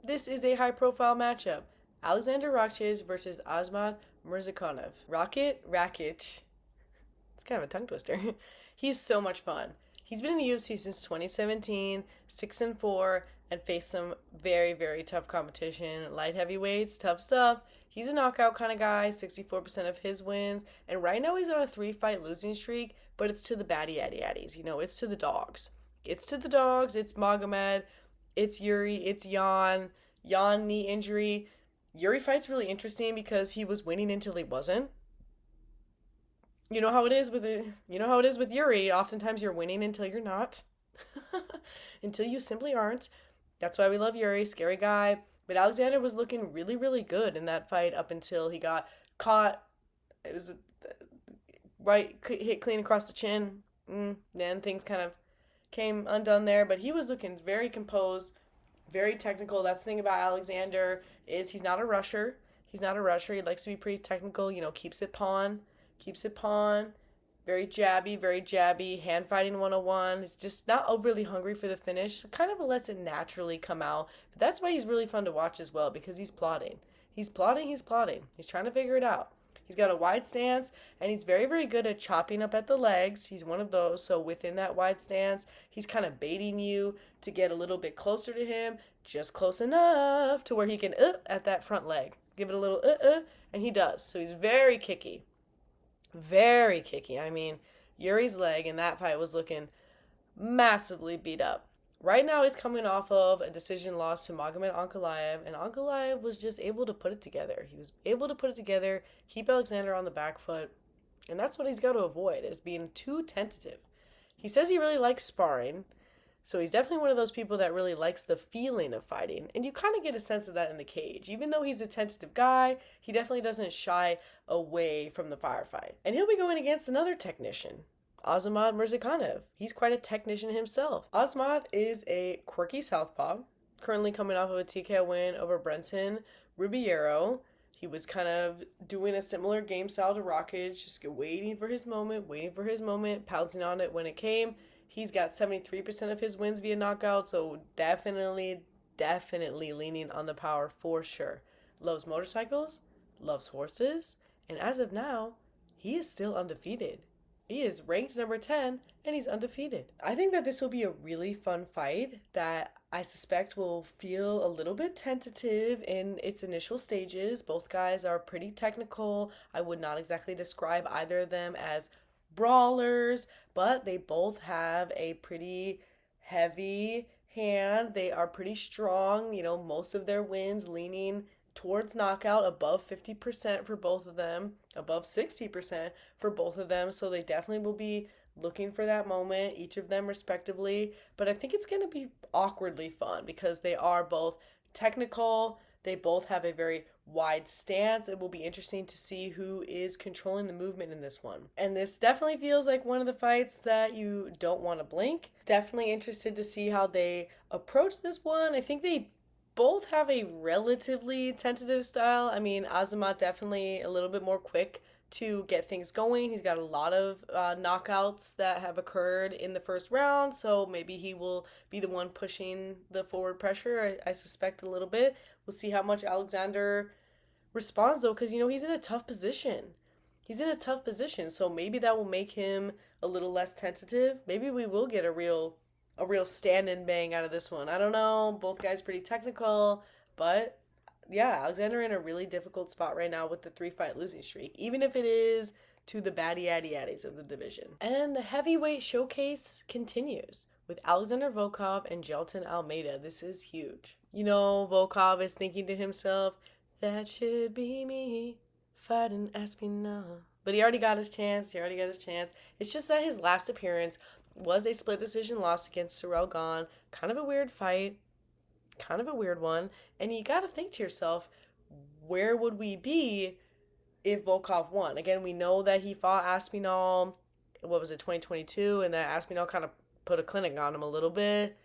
This is a high profile matchup. Alexander Rakić versus Asmad Murzakanov. Rakić. It's kind of a tongue twister. He's so much fun. He's been in the UFC since 2017, 6-4, and faced some very, very tough competition. Light heavyweights, tough stuff. He's a knockout kind of guy, 64% of his wins. And right now he's on a 3-fight losing streak, but it's to the addies. It's to the dogs. It's Magomed, it's Yuri, it's Jan. Jan knee injury. Yuri fight's really interesting because he was winning until he wasn't. You know how it is with Yuri. Oftentimes you're winning until you're not. Until you simply aren't. That's why we love Yuri, scary guy. But Alexander was looking really, really good in that fight up until he got caught. It was hit clean across the chin. Then things kind of came undone there. But he was looking very composed, very technical. That's the thing about Alexander is he's not a rusher. He likes to be pretty technical, keeps it pawn. Very jabby, hand fighting 101. He's just not overly hungry for the finish. Kind of lets it naturally come out. But that's why he's really fun to watch as well, because he's plotting. He's plotting. He's trying to figure it out. He's got a wide stance, and he's very, very good at chopping up at the legs. He's one of those. So within that wide stance, he's kind of baiting you to get a little bit closer to him, just close enough to where he can at that front leg. Give it a little and he does. So he's very kicky. Very kicky. I mean, Yuri's leg in that fight was looking massively beat up. Right now, he's coming off of a decision loss to Magomed Ankalaev, and Ankalaev was just able to put it together. He was able to put it together, keep Alexander on the back foot, and that's what he's got to avoid, is being too tentative. He says he really likes sparring, so he's definitely one of those people that really likes the feeling of fighting, and you kind of get a sense of that in the cage. Even though he's a tentative guy, he definitely doesn't shy away from the firefight. And he'll be going against another technician, Asmad Murzakanov. He's quite a technician himself. Asmad is a quirky southpaw, currently coming off of a TKO win over Brenton Ribeiro. He was kind of doing a similar game style to Rakić, just waiting for his moment, pouncing on it when it came. He's got 73% of his wins via knockout, so definitely leaning on the power for sure. Loves motorcycles, loves horses, and as of now, he is still undefeated. He is ranked number 10, and he's undefeated. I think that this will be a really fun fight that I suspect will feel a little bit tentative in its initial stages. Both guys are pretty technical. I would not exactly describe either of them as brawlers, but they both have a pretty heavy hand. They are pretty strong. Most of their wins leaning towards knockout, above 50% for both of them, above 60% for both of them. So they definitely will be looking for that moment, each of them respectively. But I think it's going to be awkwardly fun because they are both technical. They both have a very wide stance. It will be interesting to see who is controlling the movement in this one. And this definitely feels like one of the fights that you don't want to blink. Definitely interested to see how they approach this one. I think they both have a relatively tentative style. I mean, Azamat definitely a little bit more quick to get things going. He's got a lot of knockouts that have occurred in the first round, so maybe he will be the one pushing the forward pressure, I suspect a little bit. We'll see how much Alexander responds, though, because, he's in a tough position. So maybe that will make him a little less tentative. Maybe we will get a real stand and bang out of this one. I don't know. Both guys pretty technical, but yeah, Alexander in a really difficult spot right now with the 3-fight losing streak, even if it is to the addies of the division. And the heavyweight showcase continues with Alexander Volkov and Jailton Almeida. This is huge. You know, Volkov is thinking to himself, that should be me fighting Aspinall. But he already got his chance. It's just that his last appearance was a split decision loss against Gane. Kind of a weird fight. Kind of a weird one. And you got to think to yourself, where would we be if Volkov won? Again, we know that he fought Aspinall, 2022, and that Aspinall kind of put a clinic on him a little bit.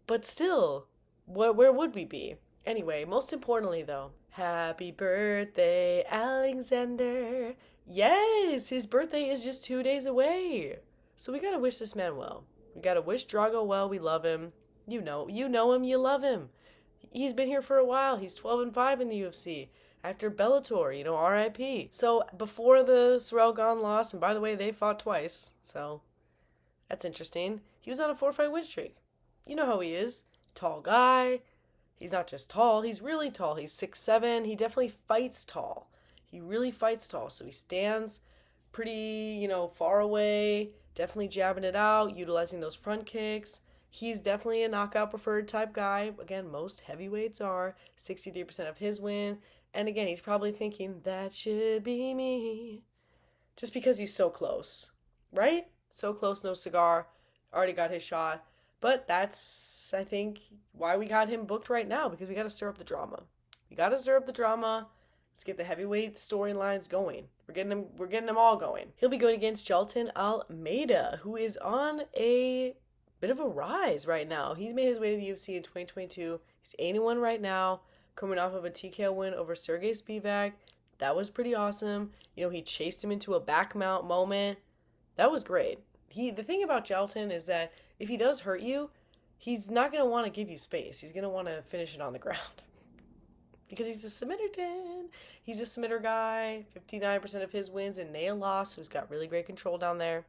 But still, where would we be? Anyway, most importantly though, happy birthday, Alexander. Yes, his birthday is just 2 days away. So we gotta wish this man well. We gotta wish Drago well. We love him. You know him, you love him. He's been here for a while. He's 12-5 in the UFC. After Bellator, RIP. So before the Gane loss, and by the way, they fought twice, so that's interesting. He was on a 4-fight win streak. You know how he is. Tall guy. He's not just tall, he's really tall. He's 6'7". He definitely fights tall. He really fights tall. So he stands pretty, far away, definitely jabbing it out, utilizing those front kicks. He's definitely a knockout preferred type guy. Again, most heavyweights are. 63% of his win. And again, he's probably thinking, that should be me. Just because he's so close, right? So close, no cigar. Already got his shot. But that's, I think, why we got him booked right now, because we got to stir up the drama. Let's get the heavyweight storylines going. We're getting them all going. He'll be going against Jailton Almeida, who is on a bit of a rise right now. He's made his way to the UFC in 2022. He's 81 right now, coming off of a TKO win over Sergey Spivak. That was pretty awesome. He chased him into a back mount moment. That was great. The thing about Jailton is that if he does hurt you, he's not going to want to give you space. He's going to want to finish it on the ground. Because he's a submitterton. He's a submitter guy. 59% of his wins in nail loss, who's got really great control down there.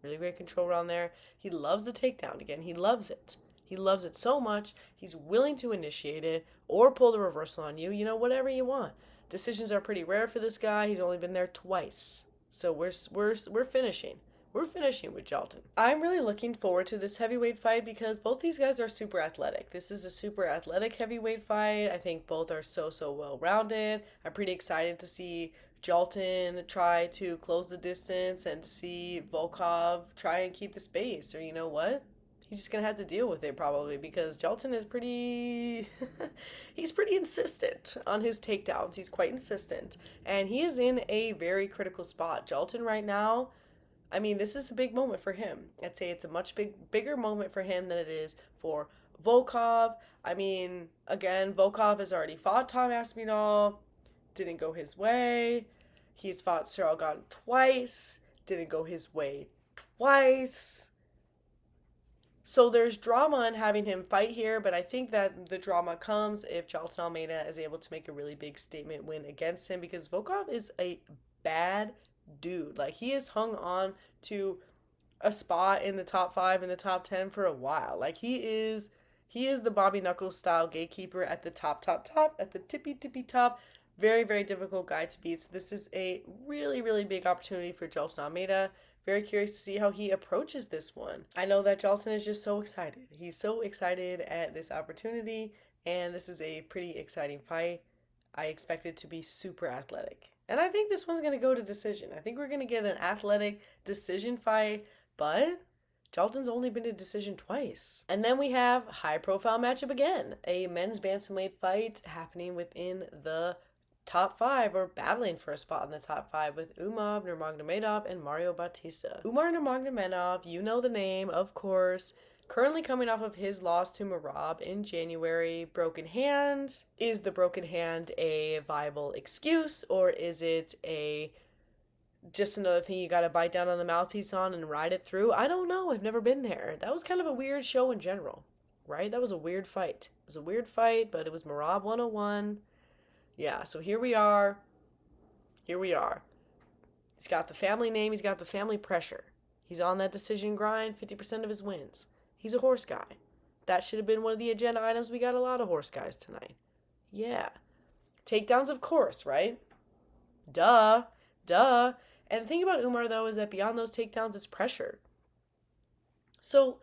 He loves the takedown. Again, he loves it. He loves it so much, he's willing to initiate it or pull the reversal on you. Whatever you want. Decisions are pretty rare for this guy. He's only been there twice. So we're finishing. We're finishing with Jailton. I'm really looking forward to this heavyweight fight because both these guys are super athletic. This is a super athletic heavyweight fight. I think both are so well-rounded. I'm pretty excited to see Jailton try to close the distance and to see Volkov try and keep the space. Or you know what? He's just going to have to deal with it probably because Jailton is he's pretty insistent on his takedowns. He's quite insistent. And he is in a very critical spot. Jailton right now, this is a big moment for him. I'd say it's a much bigger moment for him than it is for Volkov. Again, Volkov has already fought Tom Aspinall. Didn't go his way. He's fought Gane twice. Didn't go his way twice. So there's drama in having him fight here, but I think that the drama comes if Jailton Almeida is able to make a really big statement win against him because Volkov is a bad dude. He has hung on to a spot in the top 5 and the top 10 for a while. He is the Bobby Knuckles style gatekeeper at the top, at the tippy top. Very, very difficult guy to beat. So this is a really, really big opportunity for Jailton Almeida. Very curious to see how he approaches this one. I know that Jailton is just so excited. He's so excited at this opportunity, and this is a pretty exciting fight. I expect it to be super athletic. And I think this one's going to go to decision. I think we're going to get an athletic decision fight, but Jailton's only been to decision twice. And then we have high-profile matchup again. A men's bantamweight fight happening within the top 5 or battling for a spot in the top 5 with Umar Nurmagomedov and Mario Batista. Umar Nurmagomedov, you know the name, of course. Currently coming off of his loss to Merab in January. Broken hand. Is the broken hand a viable excuse or is it just another thing you gotta bite down on the mouthpiece on and ride it through? I don't know. I've never been there. That was kind of a weird show in general, right? That was a weird fight. It was a weird fight, but it was Merab 101. Yeah, so here we are. He's got the family name. He's got the family pressure. He's on that decision grind, 50% of his wins. He's a horse guy. That should have been one of the agenda items. We got a lot of horse guys tonight. Yeah. Takedowns, of course, right? Duh. And the thing about Umar, though, is that beyond those takedowns, it's pressure. So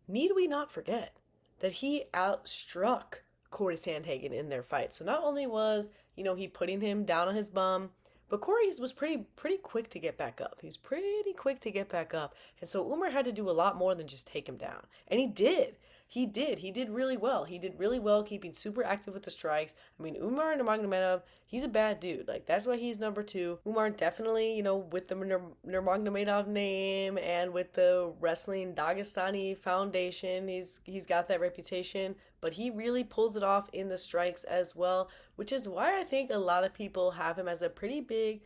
need we not forget that he outstruck Corey Sandhagen in their fight. So not only was, he putting him down on his bum, but Corey was pretty quick to get back up. He was pretty quick to get back up. And so Umar had to do a lot more than just take him down. And he did. He did really well. He did really well keeping super active with the strikes. I mean, Umar Nurmagomedov, he's a bad dude. Like, that's why he's number 2. Umar definitely, with the Nurmagomedov name and with the Wrestling Dagestani Foundation, he's got that reputation. But he really pulls it off in the strikes as well, which is why I think a lot of people have him as a pretty big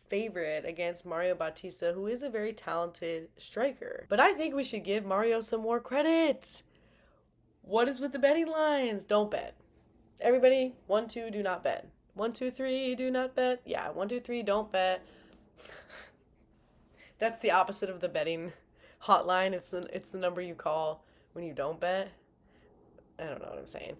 favorite against Mario Batista, who is a very talented striker. But I think we should give Mario some more credit. What is with the betting lines? Don't bet. Everybody, 1, 2, do not bet. 1, 2, 3, do not bet. Yeah, 1, 2, 3, don't bet. That's the opposite of the betting hotline. It's the number you call when you don't bet. I don't know what I'm saying.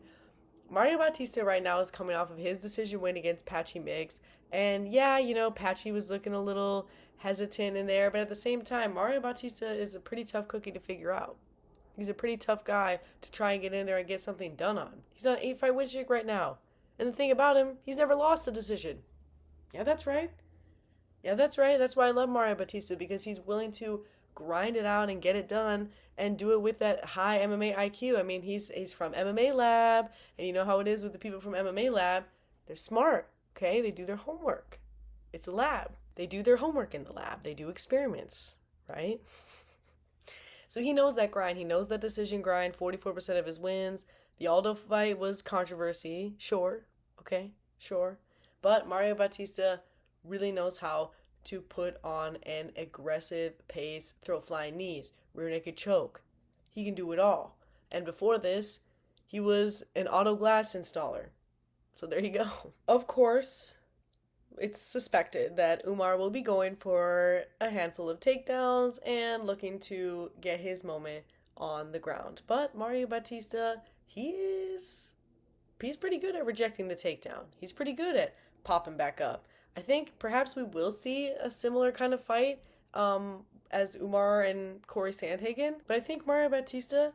Mario Batista right now is coming off of his decision win against Patchy Mix. And yeah, Patchy was looking a little hesitant in there. But at the same time, Mario Batista is a pretty tough cookie to figure out. He's a pretty tough guy to try and get in there and get something done on. He's on an 8-fight win streak right now. And the thing about him, he's never lost a decision. Yeah, that's right. That's why I love Mario Batista, because he's willing to grind it out and get it done and do it with that high MMA IQ. I mean, he's from MMA Lab, and you know how it is with the people from MMA Lab. They're smart, okay? They do their homework. It's a lab. They do their homework in the lab. They do experiments, right? So he knows that grind. He knows that decision grind, 44% of his wins. The Aldo fight was controversy. Sure. Okay. Sure. But Mario Batista really knows how to put on an aggressive pace, throw flying knees, rear naked choke. He can do it all. And before this, he was an auto glass installer. So there you go. Of course, it's suspected that Umar will be going for a handful of takedowns and looking to get his moment on the ground. But Mario Batista, he's pretty good at rejecting the takedown. He's pretty good at popping back up. I think perhaps we will see a similar kind of fight as Umar and Corey Sandhagen. But I think Mario Batista,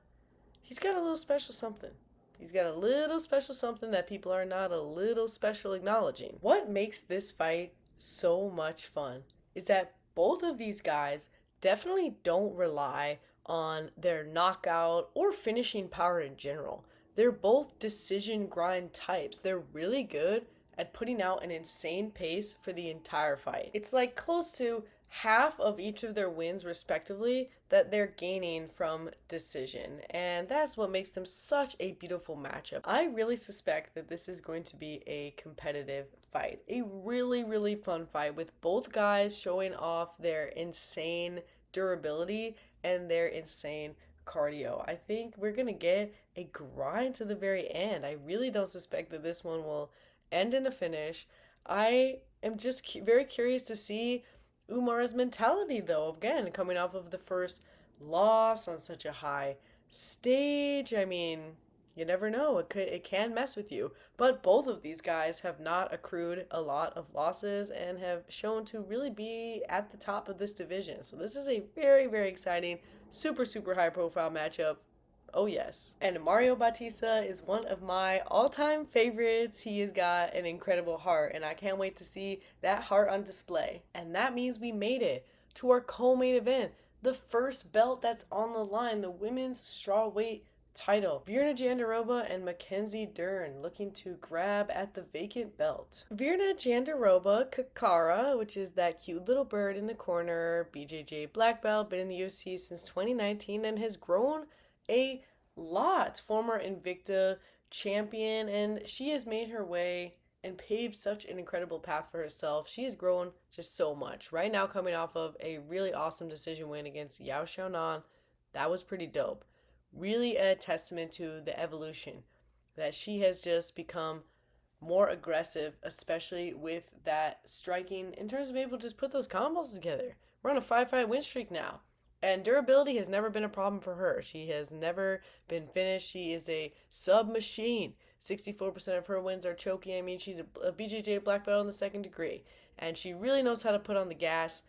he's got a little special something. He's got a little special something that people are not a little special acknowledging. What makes this fight so much fun is that both of these guys definitely don't rely on their knockout or finishing power in general. They're both decision grind types. They're really good at putting out an insane pace for the entire fight. It's like close to half of each of their wins respectively that they're gaining from decision, and that's what makes them such a beautiful matchup. I really suspect that this is going to be a competitive fight, a really, really fun fight with both guys showing off their insane durability and their insane cardio. I think we're gonna get a grind to the very end. I really don't suspect that this one will end in a finish. I am just very curious to see Umar's mentality, though, again, coming off of the first loss on such a high stage. I mean, you never know. It can mess with you. But both of these guys have not accrued a lot of losses and have shown to really be at the top of this division. So this is a very, very exciting, super, super high-profile matchup. Oh, yes. And Mario Batista is one of my all-time favorites. He has got an incredible heart, and I can't wait to see that heart on display. And that means we made it to our co-main event, the first belt that's on the line, the women's strawweight title. Virna Jandiroba and Mackenzie Dern looking to grab at the vacant belt. Virna Jandiroba Kakara, which is that cute little bird in the corner, BJJ black belt, been in the UFC since 2019 and has grown a lot. Former Invicta champion, and she has made her way and paved such an incredible path for herself. She has grown just so much. Right now, coming off of a really awesome decision win against Yao Xiaonan, that was pretty dope. Really a testament to the evolution that she has just become more aggressive, especially with that striking in terms of able to just put those combos together. We're on a 5-fight win streak now. And durability has never been a problem for her. She has never been finished. She is a sub-machine. 64% of her wins are choky. I mean, she's a BJJ black belt in the second degree. And she really knows how to put on the gas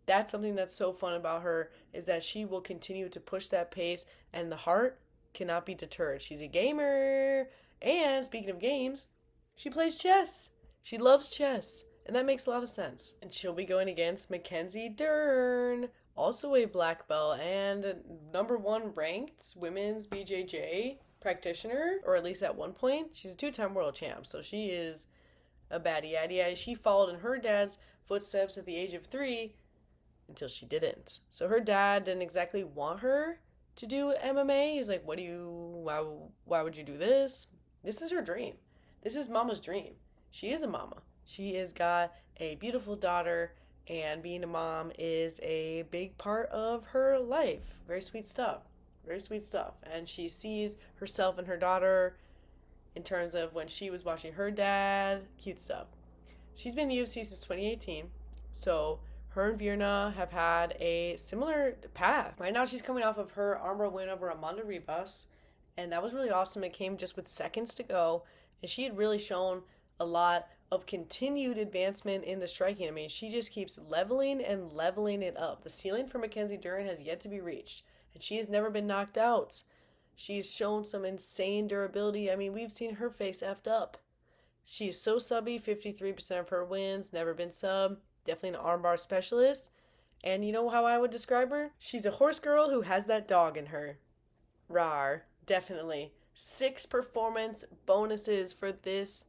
That's something that's so fun about her, is that she will continue to push that pace, and the heart cannot be deterred. She's a gamer. And speaking of games, she plays chess. She loves chess. And that makes a lot of sense. And she'll be going against Mackenzie Dern, also a black belt and number 1 ranked women's BJJ practitioner, or at least at one point. She's a 2-time world champ, so she is a baddie yaddy. She followed in her dad's footsteps at the age of 3 until she didn't. So her dad didn't exactly want her to do MMA. He's like, why would you do this? This is her dream. This is mama's dream. She is a mama. She has got a beautiful daughter, and being a mom is a big part of her life. Very sweet stuff. Very sweet stuff. And she sees herself and her daughter in terms of when she was watching her dad. Cute stuff. She's been in the UFC since 2018. So her and Virna have had a similar path. Right now she's coming off of her armbar win over Amanda Ribas. And that was really awesome. It came just with seconds to go. And she had really shown a lot of continued advancement in the striking. I mean, she just keeps leveling and leveling it up. The ceiling for Mackenzie Dern has yet to be reached. And she has never been knocked out. She's shown some insane durability. I mean, we've seen her face effed up. She's so subby, 53% of her wins, never been sub. Definitely an armbar specialist. And you know how I would describe her? She's a horse girl who has that dog in her. Rawr. Definitely. 6 performance bonuses for this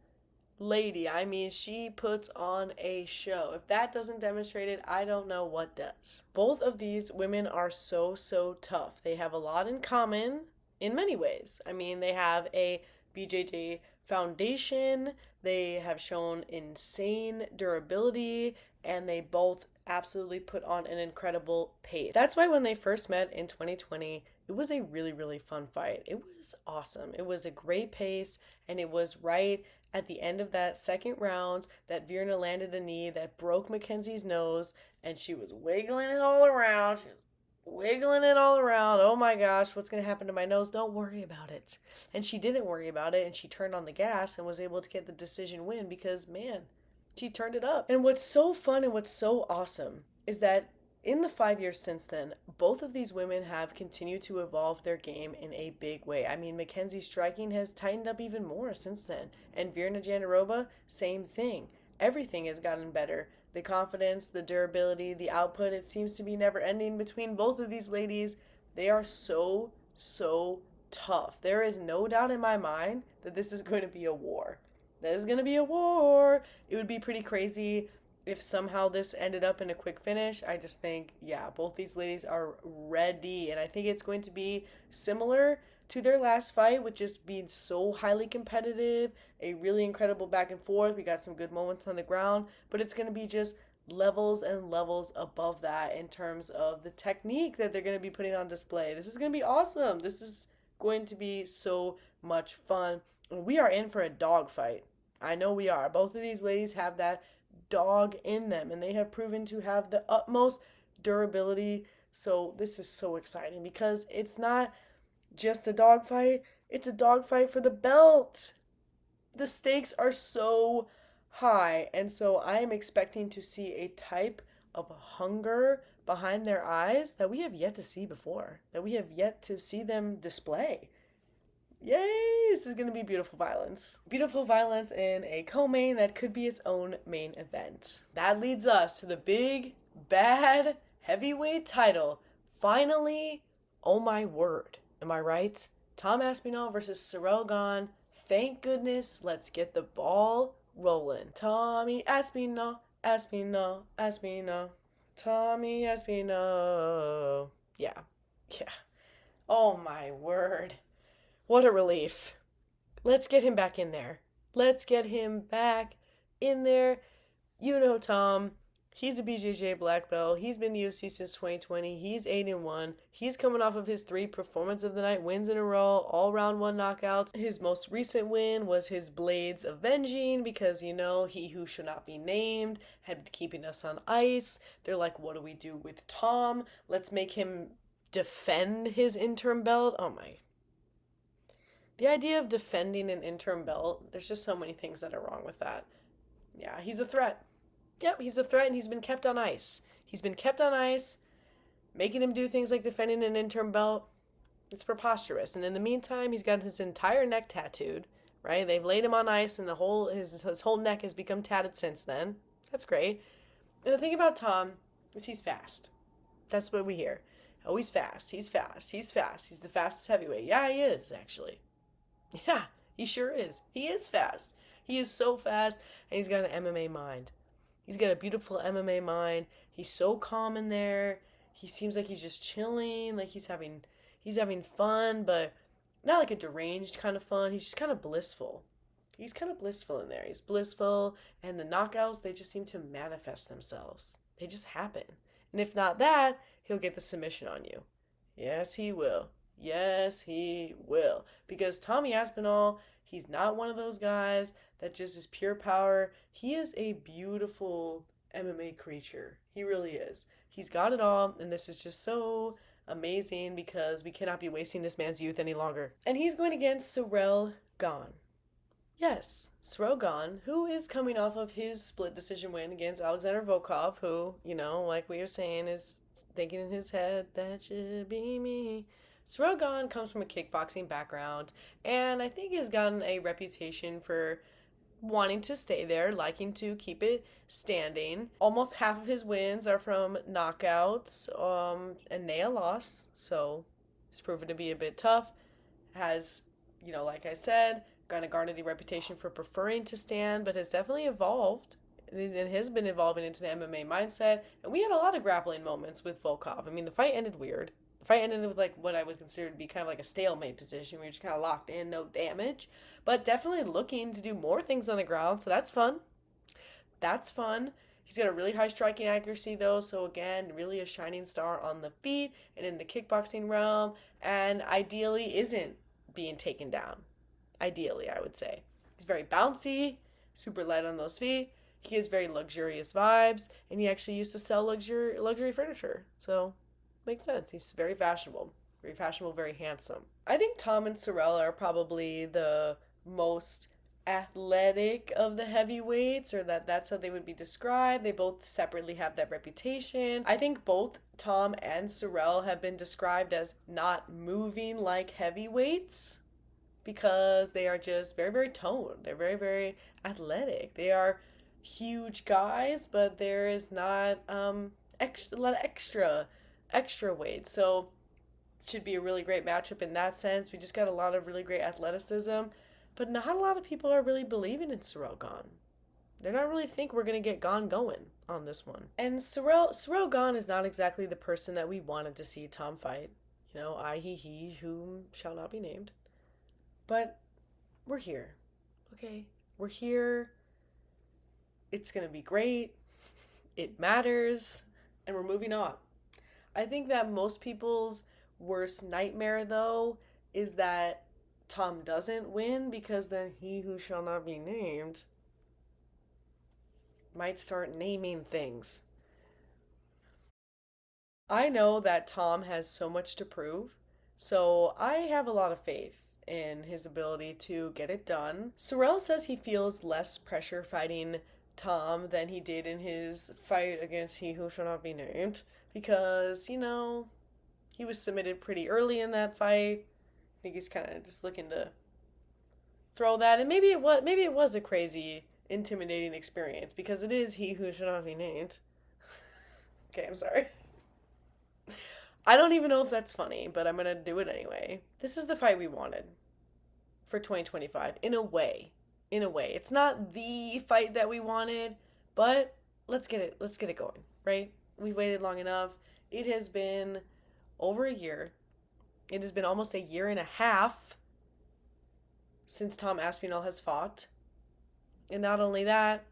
lady. I mean, she puts on a show. If that doesn't demonstrate it, I don't know what does. Both of these women are so tough. They have a lot in common in many ways. I mean, they have a BJJ foundation. They have shown insane durability, and they both absolutely put on an incredible pace. That's why when they first met in 2020, it was a really fun fight. It was awesome. It was a great pace, and it was right at the end of that second round that Virna landed a knee that broke Mackenzie's nose, and she was wiggling it all around. She was wiggling it all around. Oh my gosh, what's going to happen to my nose? Don't worry about it. And she didn't worry about it, and she turned on the gas and was able to get the decision win because, man, she turned it up. And what's so fun and what's so awesome is that in the 5 years since then, both of these women have continued to evolve their game in a big way. I mean, Mackenzie's striking has tightened up even more since then. And Virna Jandiroba, same thing. Everything has gotten better. The confidence, the durability, the output, it seems to be never ending between both of these ladies. They are so tough. There is no doubt in my mind that this is going to be a war. There's going to be a war. It would be pretty crazy if somehow this ended up in a quick finish. I just think, yeah, both these ladies are ready. And I think it's going to be similar to their last fight, with just being so highly competitive, a really incredible back and forth. We got some good moments on the ground, but it's going to be just levels and levels above that in terms of the technique that they're going to be putting on display. This is going to be awesome. This is going to be so much fun. We are in for a dog fight. I know we are. Both of these ladies have that dog in them, and they have proven to have the utmost durability. So this is so exciting because it's not just a dog fight, it's a dog fight for the belt. The stakes are so high, and so I am expecting to see a type of hunger behind their eyes that we have yet to see before, that we have yet to see them display. Yay! This is going to be beautiful violence. Beautiful violence in a co-main that could be its own main event. That leads us to the big, bad heavyweight title. Finally, oh my word. Am I right? Tom Aspinall versus Ciryl Gane. Thank goodness. Let's get the ball rolling. Tommy Aspinall, Aspinall, Aspinall. Tommy Aspinall. Yeah. Oh my word. What a relief. Let's get him back in there. Let's get him back in there. You know Tom. He's a BJJ black belt. He's been in the UFC since 2020. He's 8-1. He's coming off of his 3 performance of the night wins in a row, all round 1 knockouts. His most recent win was his Blades avenging because, you know, he who should not be named had been keeping us on ice. They're like, what do we do with Tom? Let's make him defend his interim belt. Oh my. The idea of defending an interim belt, there's just so many things that are wrong with that. Yeah, he's a threat. Yep, he's a threat, and he's been kept on ice. He's been kept on ice, making him do things like defending an interim belt. It's preposterous. And in the meantime, he's got his entire neck tattooed, right? They've laid him on ice, and his whole neck has become tatted since then. That's great. And the thing about Tom is he's fast. That's what we hear. Oh, he's fast. He's fast. He's fast. He's the fastest heavyweight. Yeah, he is, actually. Yeah, he sure is. He is fast. He is so fast, and he's got an MMA mind. He's got a beautiful MMA mind. He's so calm in there. He seems like he's just chilling, like he's having fun, but not like a deranged kind of fun. He's just kind of blissful. He's kind of blissful in there. He's blissful, and the knockouts, they just seem to manifest themselves. They just happen. And if not that, he'll get the submission on you. Yes, he will. Yes, he will. Because Tommy Aspinall, he's not one of those guys that just is pure power. He is a beautiful MMA creature. He really is. He's got it all, and this is just so amazing because we cannot be wasting this man's youth any longer. And he's going against Ciryl Gane. Yes, Ciryl Gane, who is coming off of his split decision win against Alexander Volkov, who, like we were saying, is thinking in his head, that should be me. Ciryl Gane comes from a kickboxing background, and I think has gotten a reputation for wanting to stay there, liking to keep it standing. Almost half of his wins are from knockouts, and they a loss, so it's proven to be a bit tough. Has, like I said, kind of garnered the reputation for preferring to stand, but has definitely evolved and has been evolving into the MMA mindset. And we had a lot of grappling moments with Volkov. I mean, the fight ended weird. The fight ended with like what I would consider to be kind of like a stalemate position where you're just kind of locked in, no damage, but definitely looking to do more things on the ground. So that's fun. That's fun. He's got a really high striking accuracy though, so again, really a shining star on the feet and in the kickboxing realm, and ideally isn't being taken down. Ideally, I would say. He's very bouncy, super light on those feet. He has very luxurious vibes, and he actually used to sell luxury furniture. So, makes sense. He's very fashionable, very handsome. I think Tom and Ciryl are probably the most athletic of the heavyweights, or that's how they would be described. They both separately have that reputation. I think both Tom and Ciryl have been described as not moving like heavyweights, because they are just very, very toned. They're very, very athletic. They are huge guys, but there is not a lot of extra weight. So it should be a really great matchup in that sense. We just got a lot of really great athleticism, but not a lot of people are really believing in Ciryl Gane. They're not really think we're going to get Gane going on this one. And Ciryl Gane is not exactly the person that we wanted to see Tom fight. He whom shall not be named. But we're here, okay? We're here. It's going to be great. It matters. And we're moving on. I think that most people's worst nightmare, though, is that Tom doesn't win, because then he who shall not be named might start naming things. I know that Tom has so much to prove, so I have a lot of faith in his ability to get it done. Ciryl says he feels less pressure fighting Tom than he did in his fight against he who shall not be named, because, he was submitted pretty early in that fight. I think he's kind of just looking to throw that, and maybe it was a crazy, intimidating experience, because it is he who shall not be named. Okay, I'm sorry. I don't even know if that's funny, but I'm going to do it anyway. This is the fight we wanted for 2025, in a way. It's not the fight that we wanted, but let's get it going, right? We've waited long enough. It has been over a year. It has been almost a year and a half since Tom Aspinall has fought. And not only that,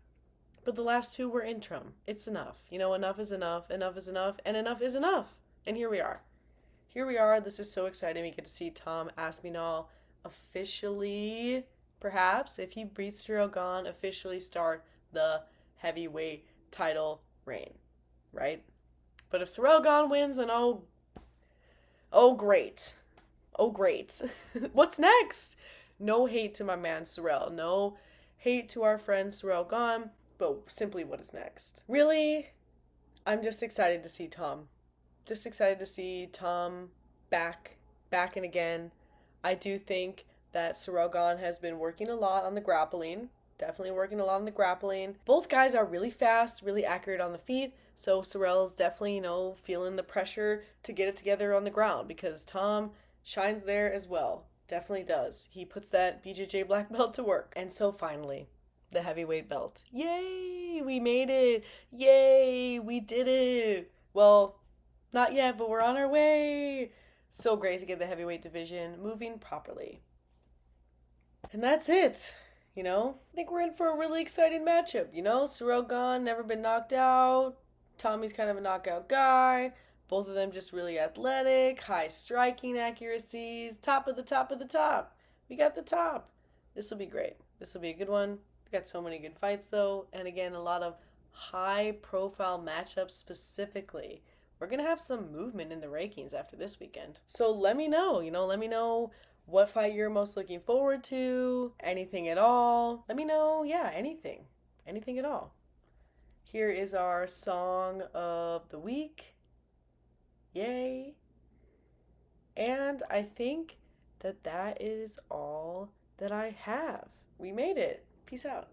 but the last two were interim. It's enough. Enough is enough. Enough is enough. And enough is enough. And here we are. This is so exciting. We get to see Tom Aspinall officially, perhaps, if he beats Ciryl Gane, officially start the heavyweight title reign, right? But if Ciryl Gane wins, then oh great. What's next? No hate to my man Ciryl. No hate to our friend Ciryl Gane, but simply what is next? Really? I'm just excited to see Tom. Just excited to see Tom back and again. I do think that Gane has been working a lot on the grappling. Definitely working a lot on the grappling. Both guys are really fast, really accurate on the feet. So Sorrell's definitely, feeling the pressure to get it together on the ground because Tom shines there as well. Definitely does. He puts that BJJ black belt to work. And so finally, the heavyweight belt. Yay! We made it! Yay! We did it! Well, not yet, but we're on our way. So great to get the heavyweight division moving properly. And that's it. I think we're in for a really exciting matchup. Ciryl Gane, never been knocked out. Tommy's kind of a knockout guy. Both of them just really athletic, high striking accuracies, top of the top of the top. We got the top. This will be great. This will be a good one. We got so many good fights though, and again, a lot of high profile matchups specifically. We're going to have some movement in the rankings after this weekend. So let me know, let me know what fight you're most looking forward to, anything at all. Let me know, anything at all. Here is our song of the week. Yay. And I think that is all that I have. We made it. Peace out.